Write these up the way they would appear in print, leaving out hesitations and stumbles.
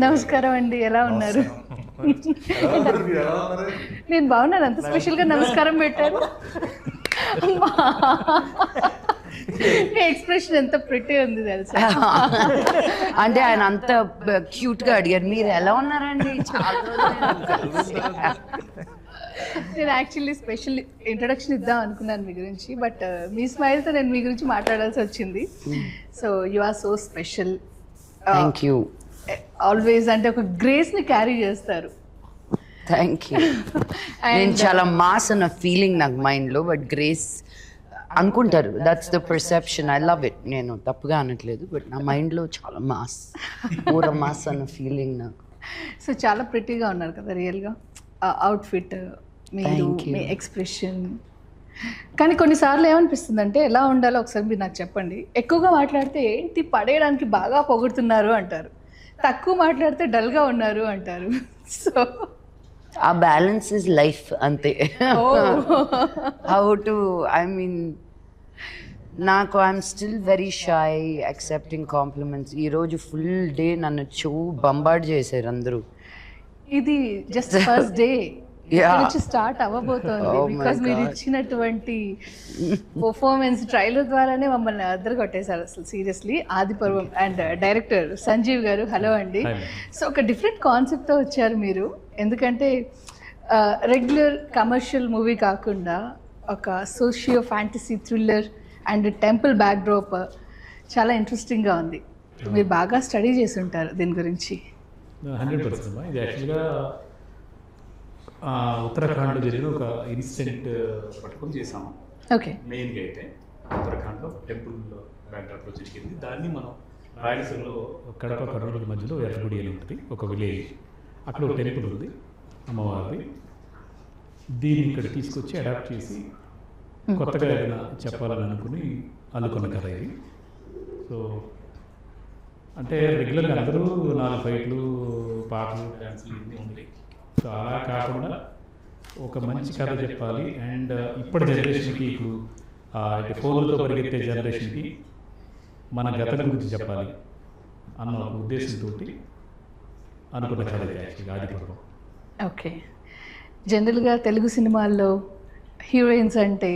నమస్కారం అండి, ఎలా ఉన్నారు? నేను బాగున్నాను. అంత స్పెషల్గా నమస్కారం పెట్టారు. ఎక్స్ప్రెషన్ ఎంత ప్రిటీ ఉంది తెలుసా. అంటే ఆయన అంత క్యూట్ గా అడిగారు, మీరు ఎలా ఉన్నారండి? నేను యాక్చువల్లీ స్పెషల్ ఇంట్రడక్షన్ ఇద్దాం అనుకున్నాను మీ గురించి, బట్ మీ స్మైల్తో నేను మీ గురించి మాట్లాడాల్సి వచ్చింది. So you are so special. Thank you. Always అంటే ఒక గ్రేస్ని క్యారీ చేస్తారు. Thank you. నేను చాలా మాస్ అన్న ఫీలింగ్ నాకు మైండ్లో, బట్ గ్రేస్ అనుకుంటారు, that's the perception. I love it. నేను తప్పుగా అనట్లేదు, బట్ నా మైండ్లో చాలా మాస్, పూర మాస్ అన్న ఫీలింగ్ నాకు. సో చాలా ప్రిటీగా ఉన్నారు కదా రియల్గా. అవుట్ఫిట్, మీరు, మీ ఎక్స్ప్రెషన్. కానీ కొన్నిసార్లు ఏమనిపిస్తుంది అంటే, ఎలా ఉండాలో ఒకసారి మీరు నాకు చెప్పండి. ఎక్కువగా మాట్లాడితే ఏంటి పడేయడానికి బాగా పొగుడుతున్నారు అంటారు, తక్కువ మాట్లాడితే డల్గా ఉన్నారు అంటారు. సో ఆ బ్యాలెన్స్ ఇస్ లైఫ్ అంతే. హౌ టు, ఐ మీన్, నాకు I'm still very shy accepting compliments. ఈరోజు ఫుల్ డే నన్ను బంబార్డ్ చేశారు అందరూ. ఇది జస్ట్ ఫస్ట్ డే నుంచి స్టార్ట్ అవ్వబోతోంది. బికాస్ మీరు ఇచ్చినటువంటి పర్ఫార్మెన్స్ ట్రైలర్ ద్వారానే మమ్మల్ని అద్దరు కొట్టేశారు అసలు సీరియస్లీ. ఆది పర్వం అండ్ డైరెక్టర్ సంజీవ్ గారు, హలో అండి. సో ఒక డిఫరెంట్ కాన్సెప్ట్తో వచ్చారు మీరు. ఎందుకంటే రెగ్యులర్ కమర్షియల్ మూవీ కాకుండా ఒక socio fantasy thriller and temple backdrop చాలా ఇంట్రెస్టింగ్గా ఉంది. మీరు బాగా స్టడీ చేసి ఉంటారు దీని గురించి. 100%. ఇది యాక్చువల్గా ఉత్తరాఖండ్లో జరిగిన ఒక ఇన్సిడెంట్ పట్టుకొని చేసాము. ఓకే. మెయిన్గా అయితే ఉత్తరాఖండ్లో టెంపుల్ బ్యాక్డ్రాప్లో జరిగింది. దాన్ని మనం రాయలసీమలో కడప కర్నూలు మధ్యలో ఎర్రగుడి అని ఉంటుంది, ఒక విలేజ్. అక్కడ ఒక టెంపుల్ ఉంది అమ్మవారిది. దీన్ని ఇక్కడ తీసుకొచ్చి అడాప్ట్ చేసి కొత్తగా ఏదైనా చెప్పాలని అనుకుని అనుకున్న కథ ఇది. సో అంటే రెగ్యులర్గా అందరూ 4 ఫైట్లు, పాటలు, డ్యాన్సులు ఇవన్నీ ఉంటాయి. సో అలా కాకుండా ఒక మంచి కథ చెప్పాలి. అండ్ ఇప్పటి జనరేషన్కి, ఇప్పుడు ఫోన్లతో పరిగెత్తే జనరేషన్కి మన గతం గురించి చెప్పాలి అన్న ఒక ఉద్దేశంతో అనుకున్న కథ యాక్చువల్గా ఆదిపర్వం. ఓకే. జనరల్గా తెలుగు సినిమాల్లో హీరోయిన్స్ అంటే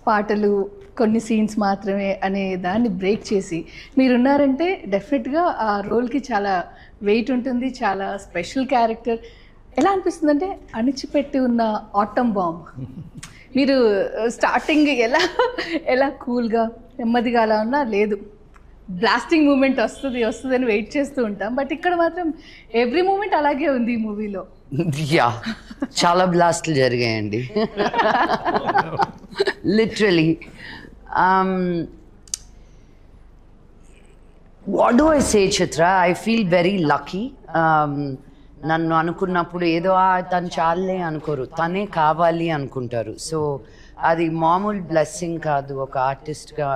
పాటలు, కొన్ని సీన్స్ మాత్రమే అనే దాన్ని బ్రేక్ చేసి మీరున్నారంటే డెఫినెట్గా ఆ రోల్కి చాలా వెయిట్ ఉంటుంది, చాలా స్పెషల్ క్యారెక్టర్. ఎలా అనిపిస్తుంది అంటే, అణిచిపెట్టి ఉన్న ఆటమ్ బాంబ్ మీరు స్టార్టింగ్ ఎలా కూల్గా నెమ్మదిగా అలా ఉన్నా, లేదు బ్లాస్టింగ్ మూమెంట్ వస్తుందని వెయిట్ చేస్తూ ఉంటాం. బట్ ఇక్కడ మాత్రం ఎవ్రీ మూమెంట్ అలాగే ఉంది ఈ మూవీలో. యా, చాలా బ్లాస్ట్లు జరిగాయండి literally. What do I say Chitra, I feel very lucky. నన్ను అనుకున్నప్పుడు ఏదో తను చాలే అనుకోరు, తనే కావాలి అనుకుంటారు. సో అది మామూలు బ్లెస్సింగ్ కాదు. ఒక ఆర్టిస్ట్గా,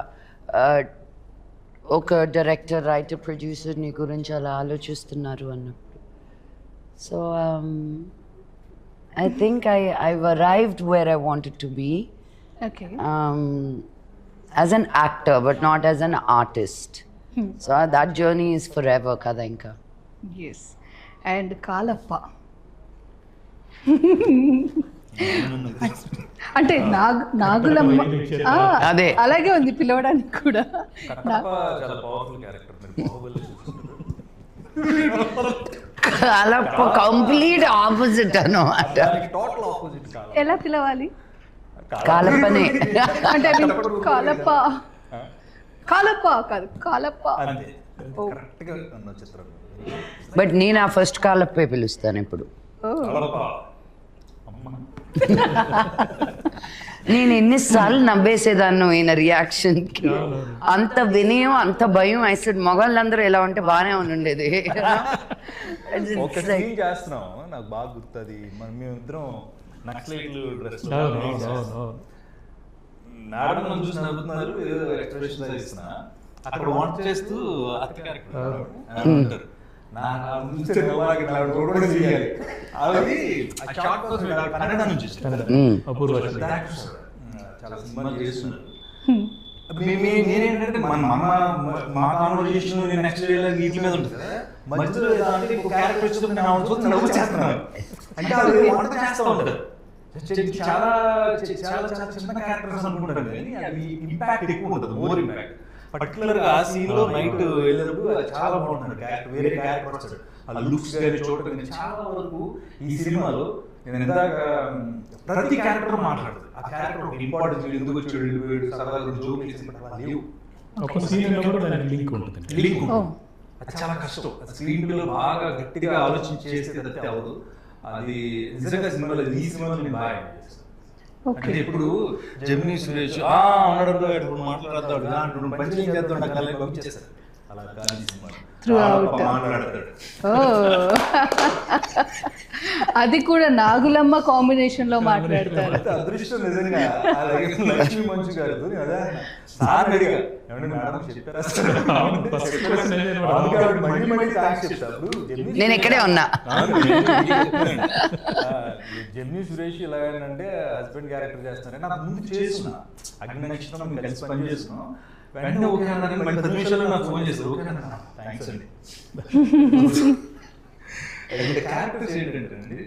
ఒక డైరెక్టర్, రైటర్, ప్రొడ్యూసర్ నీ గురించి అలా ఆలోచిస్తున్నారు అన్నప్పుడు. So I think I've arrived where I wanted to be. Okay. As an actor, but not as an artist. So that journey is forever, kada inka. Yes. And Kalappa. అంటే నాగులమ్మ అదే అలాగే ఉంది పిలవడానికి కూడా. కాలప్ప కంప్లీట్ ఆపోజిట్ అన్నమాట. ఎలా పిలవాలి? కాలప్పనే అంటే కాలప్ప కాదు, కాలప్ప. బట్ నేను ఆ ఫస్ట్ కాలప్పే పిలుస్తాను ఇప్పుడు. నేను ఎన్నిసార్లు నవ్వేసేదాన్ని ఈయన రియాక్షన్కి. అంత వినయం, అంత భయం. అసలు మగవాళ్ళందరూ ఎలా ఉంటే బాగానే ఉండేది. చేస్తున్నాం నాకు బాగా గుర్తుంది. మేమిద్దరం నక్సలైట్లు డ్రెస్ మేడం చూసి నవ్వుతున్నారు, ఏదో ఎక్స్ప్రెషన్ ఇస్తున్నా. అక్కడ వంట చేస్తూ అత్తి క్యారెక్టర్ చాలా సినిమాలు చేస్తున్నారు. నేనేంటంటే మా కాన్వర్జేషన్ నెక్స్ట్ వీటి మీద ఉంటుంది కదా, మధ్యలో ఏదో అంటే ఇంకో క్యారెక్టర్ వచ్చినప్పుడు నేను ఆవిడ చూసి నవ్వు చేస్తున్నాను అంటే అది వంట చేస్తూ ఉంటారు. చాలా చాలా చాలా చిన్న క్యారెక్టర్స్ అనుకుంటారు కానీ అవి ఇంపాక్ట్ ఎక్కువ ఉంటుంది, మోర్ ఇంపాక్ట్. పర్టికులర్ గా ఆ సీన్ లో నైట్ వెళ్ళినప్పుడు అది చాలా బాగుంటుంది. క్యారెక్టర్ వేరే క్యారెక్టర్ వస్తాడు, ఆ లుక్స్ కానీ చూడటం కానీ చాలా వరకు ఈ సినిమాలో నేను ఇందాక ప్రతి క్యారెక్టర్ మాట్లాడుతుంది. ఆ క్యారెక్టర్ ఒక ఇంపార్టెన్స్, ఎందుకు వచ్చాడు, సరదాగా జోక్ లేవు. ఒక సీన్ కూడా దానికి లింక్ ఉంటుంది. లింక్ అది చాలా కష్టం. స్క్రీన్ ప్లే లో బాగా గట్టిగా ఆలోచించి చేస్తే తప్పితే అవ్వదు. అది నిజంగా సినిమాలో ఈ సినిమాలో నేను బాగా అంటే ఇప్పుడు జెమినీ సురేష్ ఉన్నాడు మాట్లాడతాడు పంచం చేస్తాడు నాకు పంపించేస్తాడు, అలా కానీ మాట్లాడతాడు. అది కూడా నాగులమ్మ కాంబినేషన్ లో మాట్లాడతారు. అదృష్టం నిజంగా. అలాగే లక్ష్మీ మంచు గారు అదే సార్ అడిగా నేను ఇక్కడే ఉన్నా. జెమినీ సురేష్ ఇలాగంటే హస్బెండ్ క్యారెక్టర్ చేస్తారని నాకు ముందు చేస్తున్నా, అగ్ని నక్షత్రం కలిసి పని చేస్తున్నాం. వెంటనే ఓకే అన్నారని మళ్ళీ 10 నిమిషాల్లో నాకు ఫోన్ చేస్తారు, ఓకే అన్నా థ్యాంక్స్ అండి. క్యారెక్టర్స్ ఏంటంటే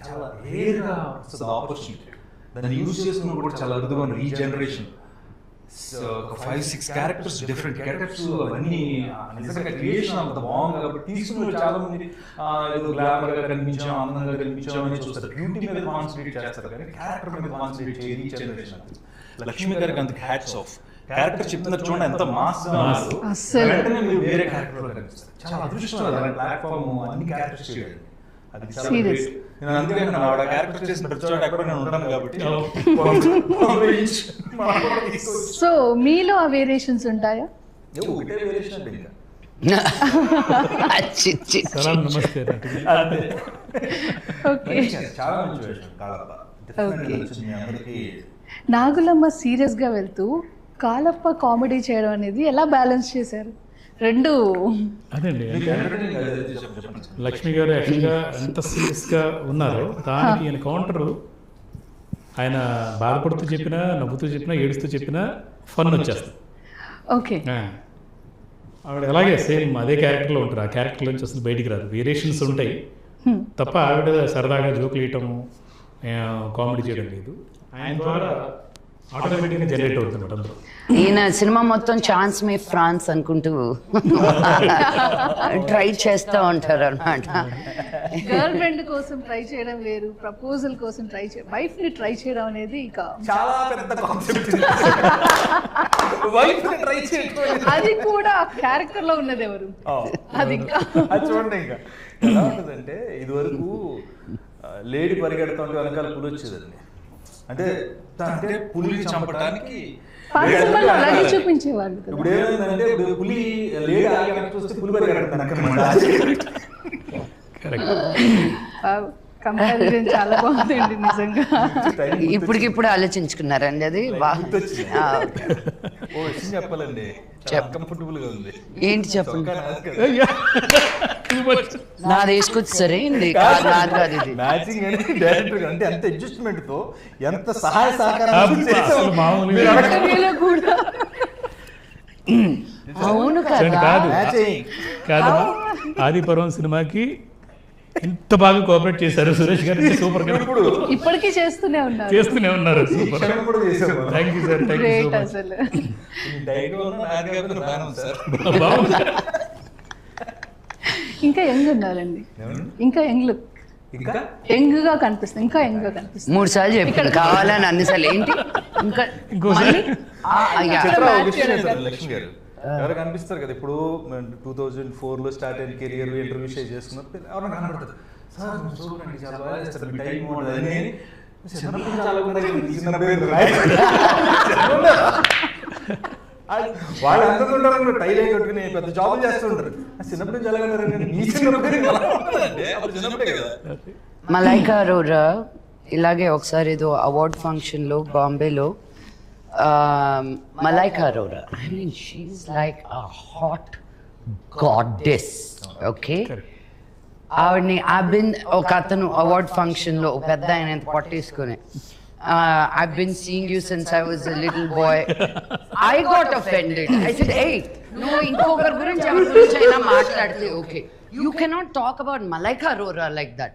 చాలా రేర్గా వస్తుంది ఆపర్చునిటీ, దాన్ని యూజ్ చేసుకున్నప్పుడు కూడా చాలా అరుదుగా ఉన్నారు ఈ జనరేషన్. ఒక 5-6 క్యారెక్టర్స్, డిఫరెంట్ క్యారెక్టర్స్, అవన్నీ నిజంగా క్రియేషన్ అంత బాగుంది కాబట్టి తీసుకున్న చాలా మంది ఏదో గ్లామర్ గా కనిపించాం, అందంగా కనిపించాం అని చూస్తారు, బ్యూటీ మీద కాన్సన్ట్రేట్ చేస్తారు కానీ క్యారెక్టర్ మీద కాన్సన్ట్రేట్ చేయదు ఈ జనరేషన్. లక్ష్మి గారికి అంత హ్యాట్స్ ఆఫ్. క్యారెక్టర్ చెప్తున్నారు చూడండి ఎంత మాస్ గా ఉన్నారు, వెంటనే మీరు వేరే క్యారెక్టర్ కనిపిస్తారు. చాలా అదృష్టం ప్లాట్ఫామ్ అన్ని క్యారెక్టర్స్ చేయాలి, అది చాలా గ్రేట్. నేను అందుకే ఆవిడ క్యారెక్టర్ చేసిన ప్రతి చోట ఎక్కడ నేను ఉంటాను కాబట్టి. సో మీలో ఆ వేరియేషన్స్ ఉంటాయా? ఒకటే వేరియేషన్ అంటే ఇంకా నమస్తే. ఓకే, చాలా మంచి వేషం కాళప్ప. అందరికీ నాగులమ్మ సీరియస్ గా వెళ్తూ కాళప్ప కామెడీ చేయడం అనేది ఎలా బ్యాలెన్స్ చేశారు రెండు? అదండి, లక్ష్మి గారు యాక్చువల్గా ఎంత సీరియస్గా ఉన్నారో దానికి ఈయన కౌంటరు, ఆయన బాధపడుతూ చెప్పినా, నవ్వుతూ చెప్పినా, ఏడుస్తూ చెప్పినా ఫన్ వచ్చేస్తుంది. ఓకే, ఆవిడ అలాగే సేమ్ అదే క్యారెక్టర్లో ఉంటారు, ఆ క్యారెక్టర్ నుంచి అసలు బయటికి రాదు. వేరియేషన్స్ ఉంటాయి తప్ప ఆవిడ సరదాగా జోకులు వేయటం, కామెడీ చేయడం లేదు. ఆయన ద్వారా ఆటోమేటిక్గా జనరేట్ అవుతుంది అందరూ. ఈయన సినిమా మొత్తం ఛాన్స్ మే ఫ్రాన్స్ అనుకుంటూ ట్రై చేస్తూ ఉంటారు అనమాట. గర్ల్ ఫ్రెండ్ కోసం ట్రై చేయడం వేరు, ప్రపోజల్ కోసం ట్రై చేయడం, వైఫ్ ని ట్రై చేయడం అనేది ఇక చాలా పెద్ద కాన్సెప్ట్. వైఫ్ ని ట్రై చేయడం అది కూడా క్యారెక్టర్ లో ఉన్నది ఎవరు? అది చూడండి. ఇంకా ఎలా ఉంటుందంటే ఇది వరకు లేడీ పరిగెడుతుంటే వెనకాల పులి వచ్చేదండి. అంటే అంటే పులిని చంపడానికి అలాగే చూపించేవాళ్ళు. ఇప్పుడు ఏమైందంటే ఇప్పుడు పులి లేడీ ఆగి చూస్తే పులి పరిగెడుతుంది. కంపారిజన్ చాలా బాగుందండి నిజంగా. ఇప్పటికిప్పుడు ఆలోచించుకున్నారండి అది ఓ విషయం చెప్పాలండి, కంఫర్టబుల్ గా ఉంది. ఏంటి చెప్పండి? నాది వేసుకొచ్చి సరే నాది కాదు ఇది. మ్యాచింగ్ అనేది డైరెక్టర్ అంటే ఎంత అడ్జస్ట్మెంట్ తో ఎంత సహాయ సహకారం. అవును కాదు కాదు, ఆదిపర్వం సినిమాకి ఎంత బాగా కోఆపరేట్ చేశారు సురేష్ గారు, సూపర్ గా. ఇప్పటికీ చేస్తూనే ఉన్నారు. Super, thank you sir, thank you so much. ఇంకా యంగ్ ఉన్నారండి, ఇంకా యంగ్ లుక్, యంగ్ గా కనిపిస్తుంది, ఇంకా యంగ్ గా కనిపిస్తుంది. 3 సార్లు చెప్పాను కావాలని, అన్నిసార్లు ఏంటి ఇంకా ఇంకోసారి లక్ష్మి గారు ఎవరు కనిపిస్తారు కదా. ఇప్పుడు 2004లో స్టార్ట్ అయిన కెరియర్ ఇంటర్వ్యూ షేర్ చేసుకున్నప్పుడు ఎవరైనా కనబడుతుంది, సార్ చూడండి చాలా బాగా చేస్తారు, మీ టైం ఉండదని. వాళ్ళు అందరూ ఉంటారు టైల్ అయి కొట్టుకుని పెద్ద జాబులు చేస్తుంటారు. చిన్నప్పటి నుంచి చిన్నప్పుడే కదా. మలైకా అరోరా ఇలాగే ఒకసారి ఏదో అవార్డ్ ఫంక్షన్లో బాంబేలో, Malaika Arora, I mean she is like a hot goddess. Okay, ఆవిడని ఒక అతను అవార్డ్ ఫంక్షన్లో పెద్ద ఆయన పట్టేసుకుని I've been seeing you since I was a little boy. I got offended. I said, hey, no, ఇంకొకరి గురించి ఎవరి గురించి అయినా మాట్లాడితే okay. You cannot talk about Malaika Arora like that.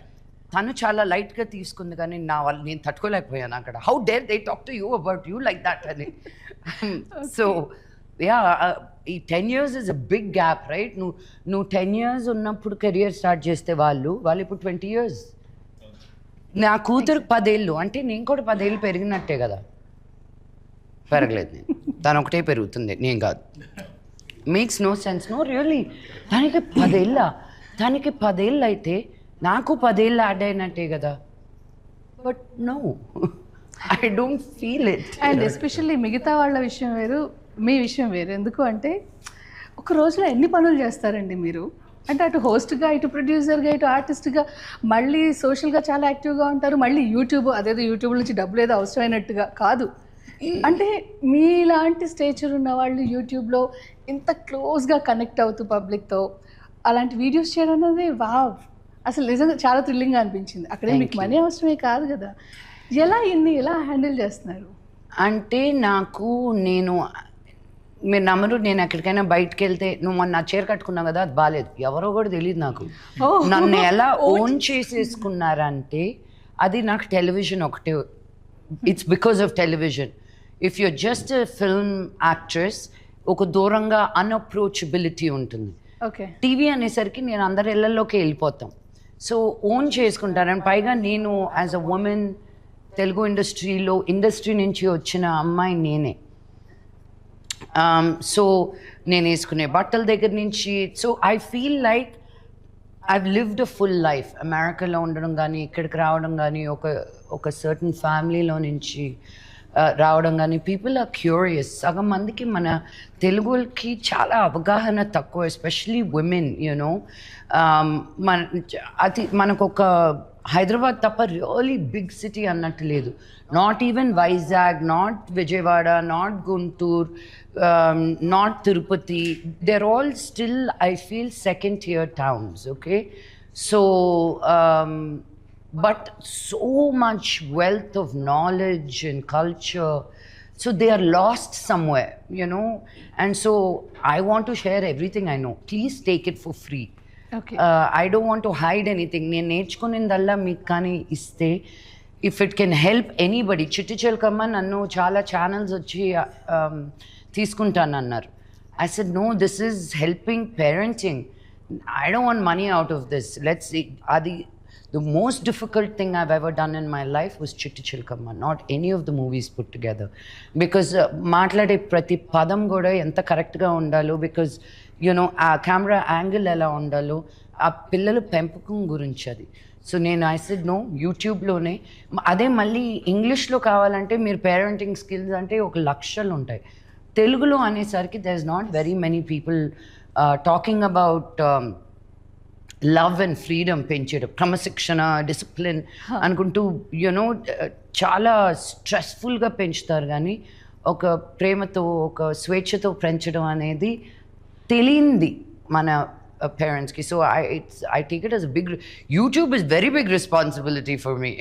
తను చాలా లైట్గా తీసుకుంది కానీ నా వాళ్ళు నేను తట్టుకోలేకపోయాను అక్కడ. How dare they talk to you about you like that అని. సో యా, ఈ 10 years is a big gap, right? నువ్వు 10 years ఉన్నప్పుడు కెరియర్ స్టార్ట్ చేస్తే వాళ్ళు ఇప్పుడు 20 years. నా కూతురు 10 ఏళ్ళు అంటే నేను కూడా 10 ఏళ్ళు పెరిగినట్టే కదా. పెరగలేదు నేను, తను ఒకటే పెరుగుతుంది, నేను కాదు. Makes no sense. No really. దానికి 10 ఏళ్ళ, దానికి 10 ఏళ్ళు అయితే నాకు 10 ఏళ్ళు యాడ్ అయినట్టే కదా. But no, I don't feel it. And especially మిగతా వాళ్ళ విషయం వేరు, మీ విషయం వేరు. ఎందుకు అంటే ఒక రోజులో ఎన్ని పనులు చేస్తారండి మీరు? అంటే అటు హోస్ట్గా, ఇటు ప్రొడ్యూసర్గా, ఇటు ఆర్టిస్ట్గా, మళ్ళీ సోషల్గా చాలా యాక్టివ్గా ఉంటారు. మళ్ళీ యూట్యూబ్, అదేదో యూట్యూబ్ నుంచి డబ్బులు ఏదో అవసరమైనట్టుగా కాదు. అంటే మీలాంటి స్టేచర్ ఉన్న వాళ్ళు యూట్యూబ్లో ఇంత క్లోజ్గా కనెక్ట్ అవుతూ పబ్లిక్తో అలాంటి వీడియోస్ చేయడం అనేది వావ్, అసలు నిజంగా చాలా థ్రిల్లింగ్గా అనిపించింది. అక్కడే మీకు మనీ అవసరమే కాదు కదా. ఎలా హ్యాండిల్ చేస్తున్నారు? అంటే నేను మీరు నమ్మరు, నేను ఎక్కడికైనా బయటకు వెళ్తే నువ్వు మొన్న నా చీర కట్టుకున్నావు కదా, అది బాగాలేదు, ఎవరో కూడా తెలియదు నాకు. నన్ను ఎలా ఓన్ చేసేసుకున్నారంటే అది నాకు టెలివిజన్ ఒకటే. It's because of television. If you're just film actress, ఒక దూరంగా అన్అప్రోచబిలిటీ ఉంటుంది. ఓకే. టీవీ అనేసరికి నేను అందరి ఇళ్లలోకి వెళ్ళిపోతాం. సో ఓన్ చేసుకుంటాను. అండ్ పైగా నేను as a women Telugu industry నుంచి వచ్చిన అమ్మాయి నేనే. సో నేను వేసుకునే బట్టల దగ్గర నుంచి, so I feel like I've lived a full life. అమెరికాలో ఉండడం కానీ, ఇక్కడికి రావడం కానీ, ఒక సర్టన్ ఫ్యామిలీలో నుంచి రావడం కానీ, పీపుల్ ఆర్ క్యూరియస్. సగం మందికి మన తెలుగుకి చాలా అవగాహన తక్కువ, ఎస్పెషలీ విమెన్. యూనో, మనకు ఒక హైదరాబాద్ తప్ప రియలీ బిగ్ సిటీ అన్నట్టు లేదు. Not even Vizag, not Vijayawada, not Guntur, not Tirupati. they're all still, I feel, second tier towns. Okay, so but so much wealth of knowledge and culture, so they are lost somewhere, you know. And so I want to share everything I know. Please take it for free. Okay. I don't want to hide anything. నేను నేర్చుకునేదల్లా మీకు కానీ ఇస్తే, if it can help anybody. చిట్టి చిలకమ్మ నన్ను చాలా channels వచ్చి తీసుకుంటానన్నారు. I said, no, this is helping parenting. I don't want money out of this. Let's see. The most difficult thing I've ever done in my life was Chitti Chilkamma, not any of the movies put together. Because మాట్లాడే ప్రతి పదం కూడా ఎంత కరెక్ట్గా ఉండాలో, because you know ఆ camera angle ఎలా ఉండాలో, ఆ పిల్లల పెంపకం గురించి అది. సో ఐ సెడ్ నో, యూట్యూబ్లోనే. అదే మళ్ళీ ఇంగ్లీష్లో కావాలంటే మీరు పేరెంటింగ్ స్కిల్స్ అంటే 1 లక్షలు ఉంటాయి. తెలుగులో అనేసరికి there is not very many people talking about love and freedom పెంచడం, క్రమశిక్షణ, డిసిప్లిన్ అనుకుంటూ యూనో చాలా స్ట్రెస్ఫుల్గా పెంచుతారు. కానీ ఒక ప్రేమతో, ఒక స్వేచ్ఛతో పెంచడం అనేది తెలియంది మన పేరెంట్స్కి. So I take it as a big, YouTube is very big responsibility for me.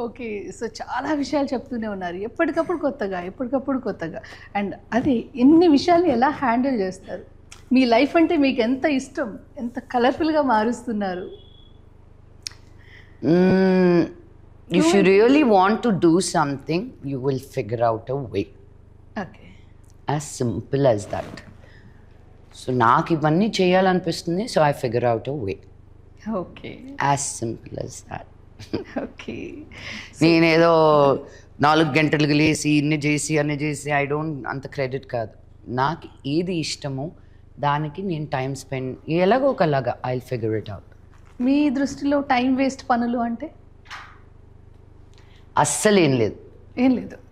Okay. So చాలా విషయాలు చెప్తూనే ఉన్నారు, ఎప్పటికప్పుడు కొత్తగా. అండ్ అదే ఇన్ని విషయాల్ని ఎలా హ్యాండిల్ చేస్తారు? మీ లైఫ్ అంటే మీకు ఎంత ఇష్టం, ఎంత కలర్ఫుల్గా మారుస్తున్నారు? If you really want to do something, you will figure out a way. Okay. As simple as that. So నాకు ఇవన్నీ చేయాలనిపిస్తుంది, so I figure out a way. Okay. As simple as that. Okay. నేనేదో 4 గంటలకు లేసి అన్ని చేసి I don't, అంత credit కాదు. నాకు ఏది ఇష్టమో దానికి నేను టైం స్పెండ్ ఎలాగో ఒకలాగా I will figure it out. మీ దృష్టిలో టైం వేస్ట్ పనులు అంటే అస్సలు ఏం లేదు.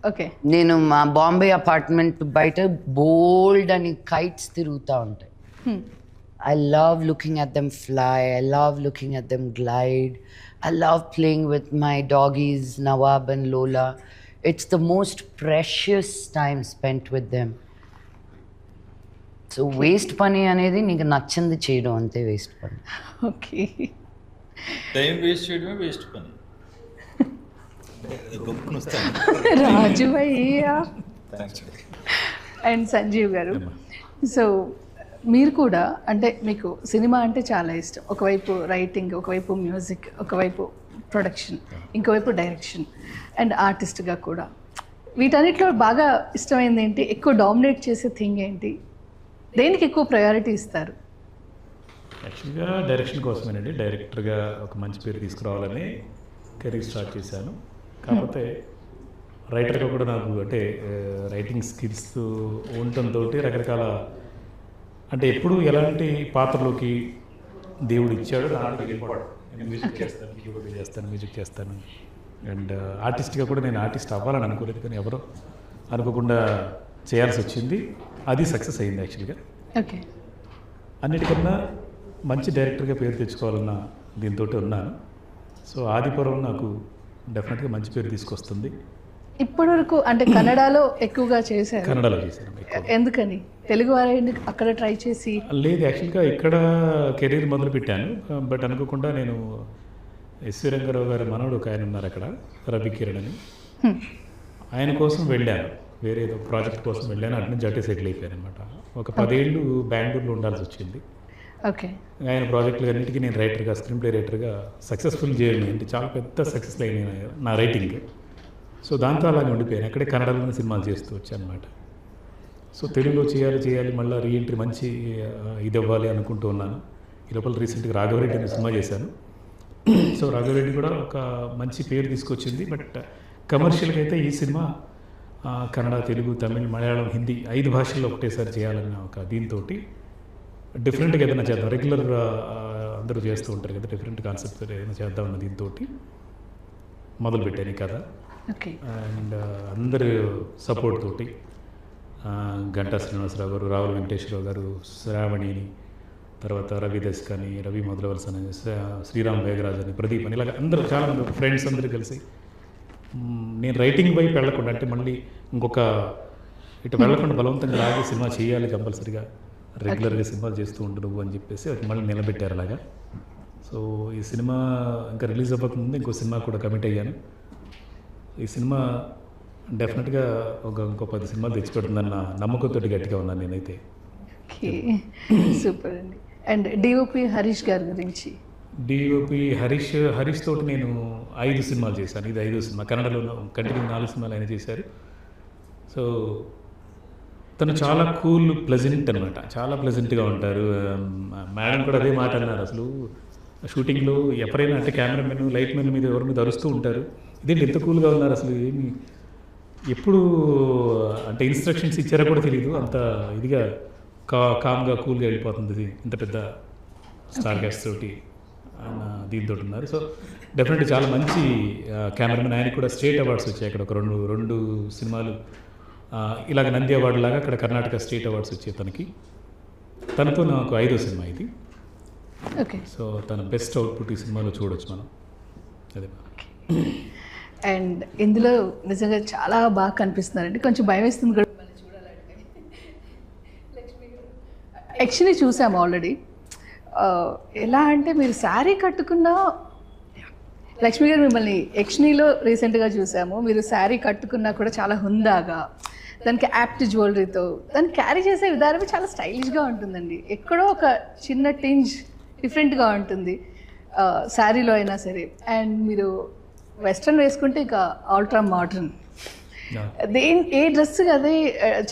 ఓకే. నేను మా బాంబే అపార్ట్మెంట్ బయట బోల్డ్ అని కైట్స్ తిరుగుతూ ఉంటాయి. I love looking at them fly. I love looking at them glide. I love playing with my doggies, Nawab and Lola. It's the most precious time spent with them. So waste pani anedi నీకు నచ్చింది చేయడం అంతే waste pani. Okay. Time waste చేయడమే waste పని. గొప్పని వస్తాను. రాజు అయ్యా thanks. And Sanjeev గారు, so మీరు కూడా అంటే మీకు సినిమా అంటే చాలా ఇష్టం. ఒకవైపు రైటింగ్, ఒకవైపు మ్యూజిక్, ఒకవైపు ప్రొడక్షన్, ఇంకోవైపు డైరెక్షన్ అండ్ ఆర్టిస్ట్గా కూడా. వీటన్నిటిలో బాగా ఇష్టమైంది ఏంటి? ఎక్కువ డామినేట్ చేసే థింగ్ ఏంటి? దేనికి ఎక్కువ ప్రయారిటీ ఇస్తారు? యాక్చువల్గా డైరెక్షన్ కోసమేనండి. డైరెక్టర్గా ఒక మంచి పేరు తీసుకురావాలని కెరీర్ స్టార్ట్ చేశాను. కాకపోతే రైటర్గా కూడా నాకు అంటే రైటింగ్ స్కిల్స్ ఉండటంతో రకరకాల అంటే ఎప్పుడు ఎలాంటి పాత్రలోకి దేవుడు ఇచ్చాడో దాంట్లో వెళ్ళిపోవడం. నేను మ్యూజిక్ చేస్తాను, కీబోర్డ్ చేస్తాను, మ్యూజిక్ చేస్తాను. అండ్ ఆర్టిస్ట్గా కూడా నేను ఆర్టిస్ట్ అవ్వాలని అనుకోలేదు, కానీ ఎవరో అనుకోకుండా చేయాల్సి వచ్చింది. అది సక్సెస్ అయింది యాక్చువల్గా. ఓకే. అన్నిటికన్నా మంచి డైరెక్టర్గా పేరు తెచ్చుకోవాలన్న దీంతో ఉన్నాను. సో ఆదిపురం నాకు డెఫినెట్గా మంచి పేరు తీసుకొస్తుంది. ఇప్పటివరకు అంటే కన్నడలో ఎక్కువగా చేశారు. కన్నడలో చేశాను. ఎందుకని తెలుగు వారే అక్కడ ట్రై చేసి? లేదు, యాక్చువల్గా ఇక్కడ కెరీర్ మొదలు పెట్టాను. బట్ అనుకోకుండా నేను ఎస్వి రంగారావు గారి మనవడు ఒక ఆయన ఉన్నారు అక్కడ, రవి కిరణ్ అని. ఆయన కోసం వెళ్ళాను, వేరే ఏదో ప్రాజెక్ట్ కోసం వెళ్ళాను. అటు నుంచి అటే సెటిల్ అయిపోయాను అనమాట. ఒక 10 ఏళ్ళు బెంగళూరులో ఉండాల్సి వచ్చింది. ఓకే. ఆయన ప్రాజెక్టులు అన్నింటికీ నేను రైటర్గా, స్క్రీన్ ప్లే రైటర్గా సక్సెస్ఫుల్ జర్నీ అంటే చాలా పెద్ద సక్సెస్ అయిన నా రైటింగ్. సో దాంతో అలాగే ఉండిపోయాను. అక్కడే కన్నడలోనే సినిమాలు చేస్తూ వచ్చాను అనమాట. సో తెలుగులో చేయాలి మళ్ళీ రీఎంట్రీ మంచి ఇది అవ్వాలి అనుకుంటూ ఉన్నాను. ఈ లోపల రీసెంట్గా రాఘవరెడ్డి అనే సినిమా చేశాను. సో రాఘవరెడ్డి కూడా ఒక మంచి పేరు తీసుకొచ్చింది. బట్ కమర్షియల్గా అయితే ఈ సినిమా కన్నడ, తెలుగు, తమిళ్, మలయాళం, హిందీ 5 భాషల్లో ఒకటేసారి చేయాలన్న ఒక దీంతో డిఫరెంట్గా ఏదైనా చేద్దాం. రెగ్యులర్ అందరూ చేస్తూ ఉంటారు కదా, డిఫరెంట్ కాన్సెప్ట్ ఏదైనా చేద్దామన్న దీంతో మొదలుపెట్టాను ఈ కథ. ఓకే. అండ్ అందరి సపోర్ట్ తోటి గంటా శ్రీనివాసరావు గారు, రావుల వెంకటేశ్వరరావు గారు, శ్రావణిని, తర్వాత రవి దస్కాని, రవి మొదలవలస అని, శ్రీరామ్ వేగరాజ్ అని, ప్రదీప్ అని, ఇలాగ అందరూ చాలామంది ఫ్రెండ్స్ అందరూ కలిసి నేను రైటింగ్ వైపు వెళ్ళకుండా అంటే మళ్ళీ ఇంకొక ఇటు వెళ్ళకుండా బలవంతంగా లాగే సినిమా చేయాలి కంపల్సరీగా, రెగ్యులర్గా సినిమాలు చేస్తూ ఉండు నువ్వు అని చెప్పేసి అది మళ్ళీ నిలబెట్టారు అలాగా. సో ఈ సినిమా ఇంకా రిలీజ్ అవ్వకముందు ఇంకో సినిమా కూడా కమిట్ అయ్యాను. ఈ సినిమా డెఫినెట్గా ఇంకో 10 సినిమాలు తెచ్చిపెడుతుందన్న నమ్మకంతో గట్టిగా ఉన్నాను నేనైతే. ఓకే, సూపర్ అండి. అండ్ డిఓపి హరీష్ గారి గురించి? డిఓపి హరీష్ తోటి నేను 5 సినిమాలు చేశాను. ఇది 5వ సినిమా. కన్నడలో కంటిన్యూ 4 సినిమాలు ఆయన చేశారు. సో తను చాలా కూల్, ప్లెజెంట్ అనమాట. చాలా ప్లెజెంట్గా ఉంటారు. మేడం కూడా అదే మాట అన్నారు, అసలు షూటింగ్లో ఎవరైనా అంటే కెమెరామెన్, లైట్ మెన్ మీద ఎవరి మీద అరుస్తూ ఉంటారు, ఇదేంటి ఎంత కూల్గా ఉన్నారు, అసలు ఏమి ఎప్పుడు అంటే ఇన్స్ట్రక్షన్స్ ఇచ్చారో కూడా తెలియదు, అంత ఇదిగా కామ్గా కూల్గా వెళ్ళిపోతుంది ఇంత పెద్ద స్టార్ క్యాస్ట్ తోటి ఆయన దీంతో ఉన్నారు. సో డెఫినెట్గా చాలా మంచి కెమెరామెన్. ఆయనకి కూడా స్టేట్ అవార్డ్స్ వచ్చాయి అక్కడ, ఒక రెండు సినిమాలు ఇలాగ నంది అవార్డు లాగా అక్కడ కర్ణాటక స్టేట్ అవార్డ్స్ వచ్చాయి తనకి. తనతో నాకు 5వ సినిమా ఇది. ఓకే. సో తన బెస్ట్ అవుట్పుట్ ఈ సినిమాలో చూడొచ్చు మనం. అదే. అండ్ ఇందులో నిజంగా చాలా బాగా కనిపిస్తున్నారండి. కొంచెం భయం వేస్తుంది కూడా చూడాలంటే. యక్షిని చూసాము ఆల్రెడీ. ఎలా అంటే మీరు శారీ కట్టుకున్నా, లక్ష్మి గారు మిమ్మల్ని యక్షినిలో రీసెంట్గా చూసాము, మీరు శారీ కట్టుకున్నా కూడా చాలా హుందాగా, దానికి యాప్ట్ జ్యువెలరీతో దాన్ని క్యారీ చేసే విధానం చాలా స్టైలిష్గా ఉంటుందండి. ఎక్కడో ఒక చిన్న టింజ్ డిఫరెంట్గా ఉంటుంది శారీలో అయినా సరే. అండ్ మీరు వెస్ట్రన్ వేసుకుంటే ఇక అల్ట్రా మోడర్న్, ఏ డ్రెస్ అదే